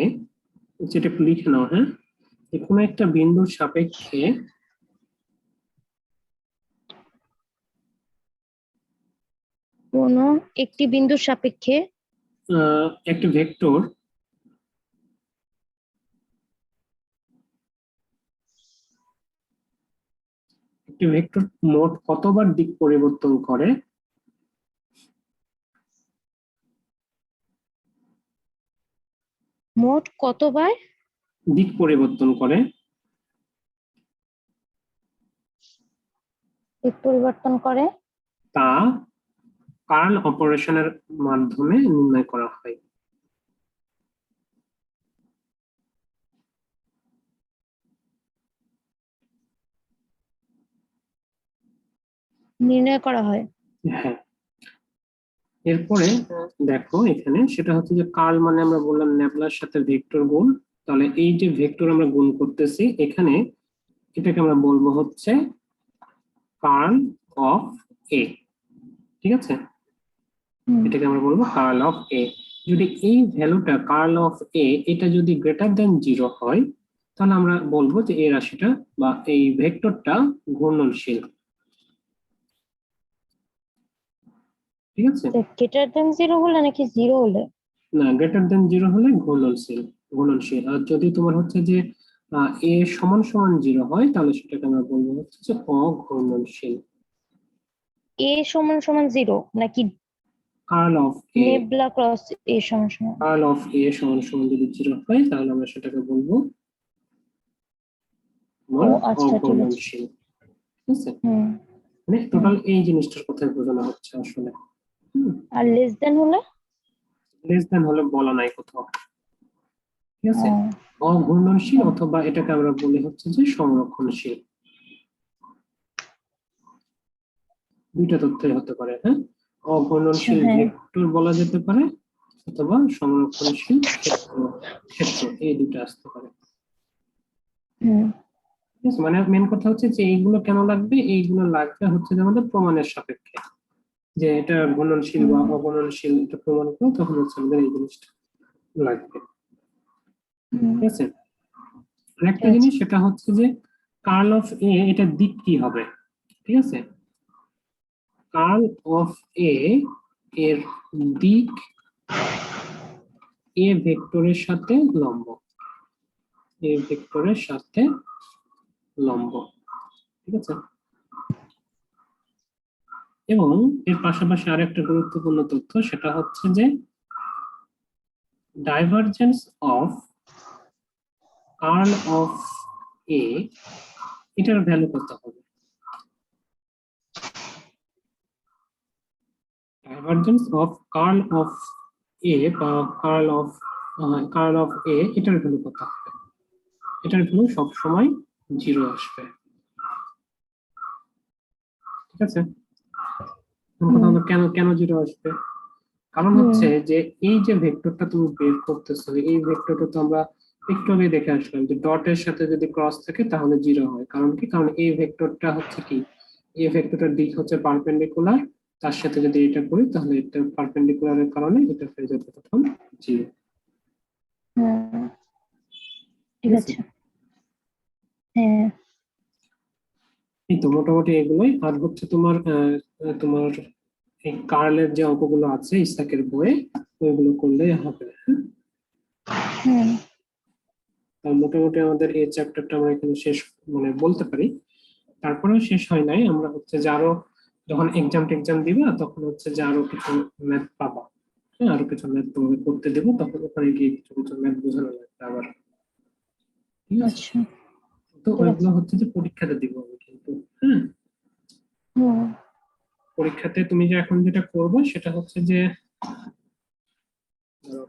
যেটা একটু লিখে নাও, হ্যাঁ, যে কোনো একটা বিন্দুর সাপেক্ষে কোনো একটি বিন্দুর সাপেক্ষে একটি ভেক্টর মোট কতবার দিক পরিবর্তন করে, মোট কতবার দিক পরিবর্তন করে দিক পরিবর্তন করে তা কার্ল অপারেশনের মাধ্যমে নির্ণয় করা হয়। নির্ণয় করা হয়? হ্যাঁ, এরপরে দেখো এখানে সেটা হচ্ছে যে কার্ল মানে আমরা বললাম ন্যাবলার সাথে ভেক্টর গুণ, তাহলে এই যে ভেক্টর আমরা গুণ করতেছি এখানে, এটাকে আমরা বলবো হচ্ছে কার্ল অফ এ, ঠিক আছে। হুম এটাকে আমরা বলবো কার্ল অফ এ। যদি এই ভ্যালুটা কার্ল অফ এ এটা যদি গ্রেটার দেন জিরো হয় তাহলে আমরা বলবো যে এই রাশিটা বা এই ভেক্টরটা ঘূর্ণনশীল, ঠিক আছে। গ্রেটার দেন জিরো হলে নাকি জিরো হলে? না, গ্রেটার দেন জিরো হলে ঘূর্ণনশীল, ঘূর্ণনশীল। আর যদি তোমার হচ্ছে যে এ সমান সমান 0 হয় তাহলে সেটাকে আমরা বলবো হচ্ছে যে অঘূর্ণনশীল। এ সমান সমান 0 নাকি curl of A, nabla cross A সমান সমান? কার্ল অফ এ সমান সমান যদি 0 হয় তাহলে আমরা সেটাকে বলবো ও তোমার আচ্ছা, ঠিক আছে। অঘূর্ণনশীল। ঠিক আছে, হুম। মানে টোটাল এই জিনিসটার কথাই বোঝানো হচ্ছে আসলে। আর লেস দেন হলে? লেস দেন হলে বলা নাই কোথাও। ঠিক ও আছে, অঘূর্ণনশীল হুম, অথবা এটাকে আমরা বলি হচ্ছে যে সংরক্ষণশীল। দুইটা তথ্যই হতে পারে, হ্যাঁ। আচ্ছা, অঘূর্ণনশীল হ্যাঁ। ভেক্টর বলা যেতে পারে অথবা সংরক্ষণশীল ক্ষেত্র, ক্ষেত্র এই দুটো আসতে পারে। হুম। ঠিক আছে, মানে মেন কথা হচ্ছে যে এইগুলো কেন লাগবে, এইগুলো লাগবে হচ্ছে যে আমাদের প্রমাণের সাপেক্ষে যে এটা ঘূর্ণনশীল বা হুম। অঘূর্ণনশীল এটা প্রমাণ করো, তখন হচ্ছে আমাদের এই জিনিসটা লাগবে। হুম। ঠিক আছে, আরেকটা ঠিক আছে। জিনিস সেটা হচ্ছে যে কার্ল অফ এ এটা দিক কি হবে। ঠিক আছে, কার্ল অফ এ এর দিক এ ভেক্টরের সাথে লম্ব, এ ভেক্টরের সাথে লম্ব। ঠিক আছে, এবং এর পাশাপাশি আরেকটা গুরুত্বপূর্ণ তথ্য সেটা হচ্ছে যে ডাইভারজেন্স অফ কার্ল অফ এ এটার ভ্যালু কত হবে। ডাইভারজেন্স অফ কার্ল অফ এ বা কার্ল অফ এ এটার ভ্যালু কত হবে। এটার ভ্যালু সবসময় 0 আসবে। ঠিক আছে, এখন কথা হুম। হলো কেন কেন 0 আসবে। কারণ হুম। হচ্ছে যে এই যে ভেক্টরটা তুমি বের করতেছো, এই ভেক্টরটা তো আমরা একটু আগে দেখে আসলাম যে ডটের সাথে যদি ক্রস থাকে তাহলে 0 হয়। কারণ কি, কারণ এই ভেক্টরটা হচ্ছে কি, এই ভেক্টরটার দিক হচ্ছে পারপেন্ডিকুলার, তার সাথে যদি এটা করি তাহলে এটা পারপেন্ডিকুলারের কারণে এটা হয়ে যাবে তখন 0। হুম। ঠিক ঠিক আছে, আছে। হ্যাঁ। এই তো মোটামুটি এগুলোই। আর হচ্ছে তোমার তোমার এই কার্লের যে অঙ্কগুলো আছে ইসাকের বইয়ে ওইগুলো করলেই হবে, হ্যাঁ। হুম। আর মোটামুটি আমাদের এই চ্যাপ্টারটা আমরা এখানে শেষ মানে বলতে পারি। তারপরেও শেষ হয় নাই, আমরা হচ্ছে যে আরো যখন এক্সাম টেক্সাম দিবা তখন হচ্ছে যে আরো কিছু ম্যাথ পাবা, হ্যাঁ, আরো কিছু ম্যাথ তোমাকে করতে দেবো, তখন ওখানে গিয়ে কিছু কিছু ম্যাথ বোঝানো লাগবে আবার। ঠিক আছে, আচ্ছা, তো ঠিক আছে। ওইগুলো হচ্ছে যে পরীক্ষাতে দিব আমি কিন্তু, হ্যাঁ। হুম। পরীক্ষাতে তুমি যে এখন যেটা করবে সেটা হচ্ছে যে ধরো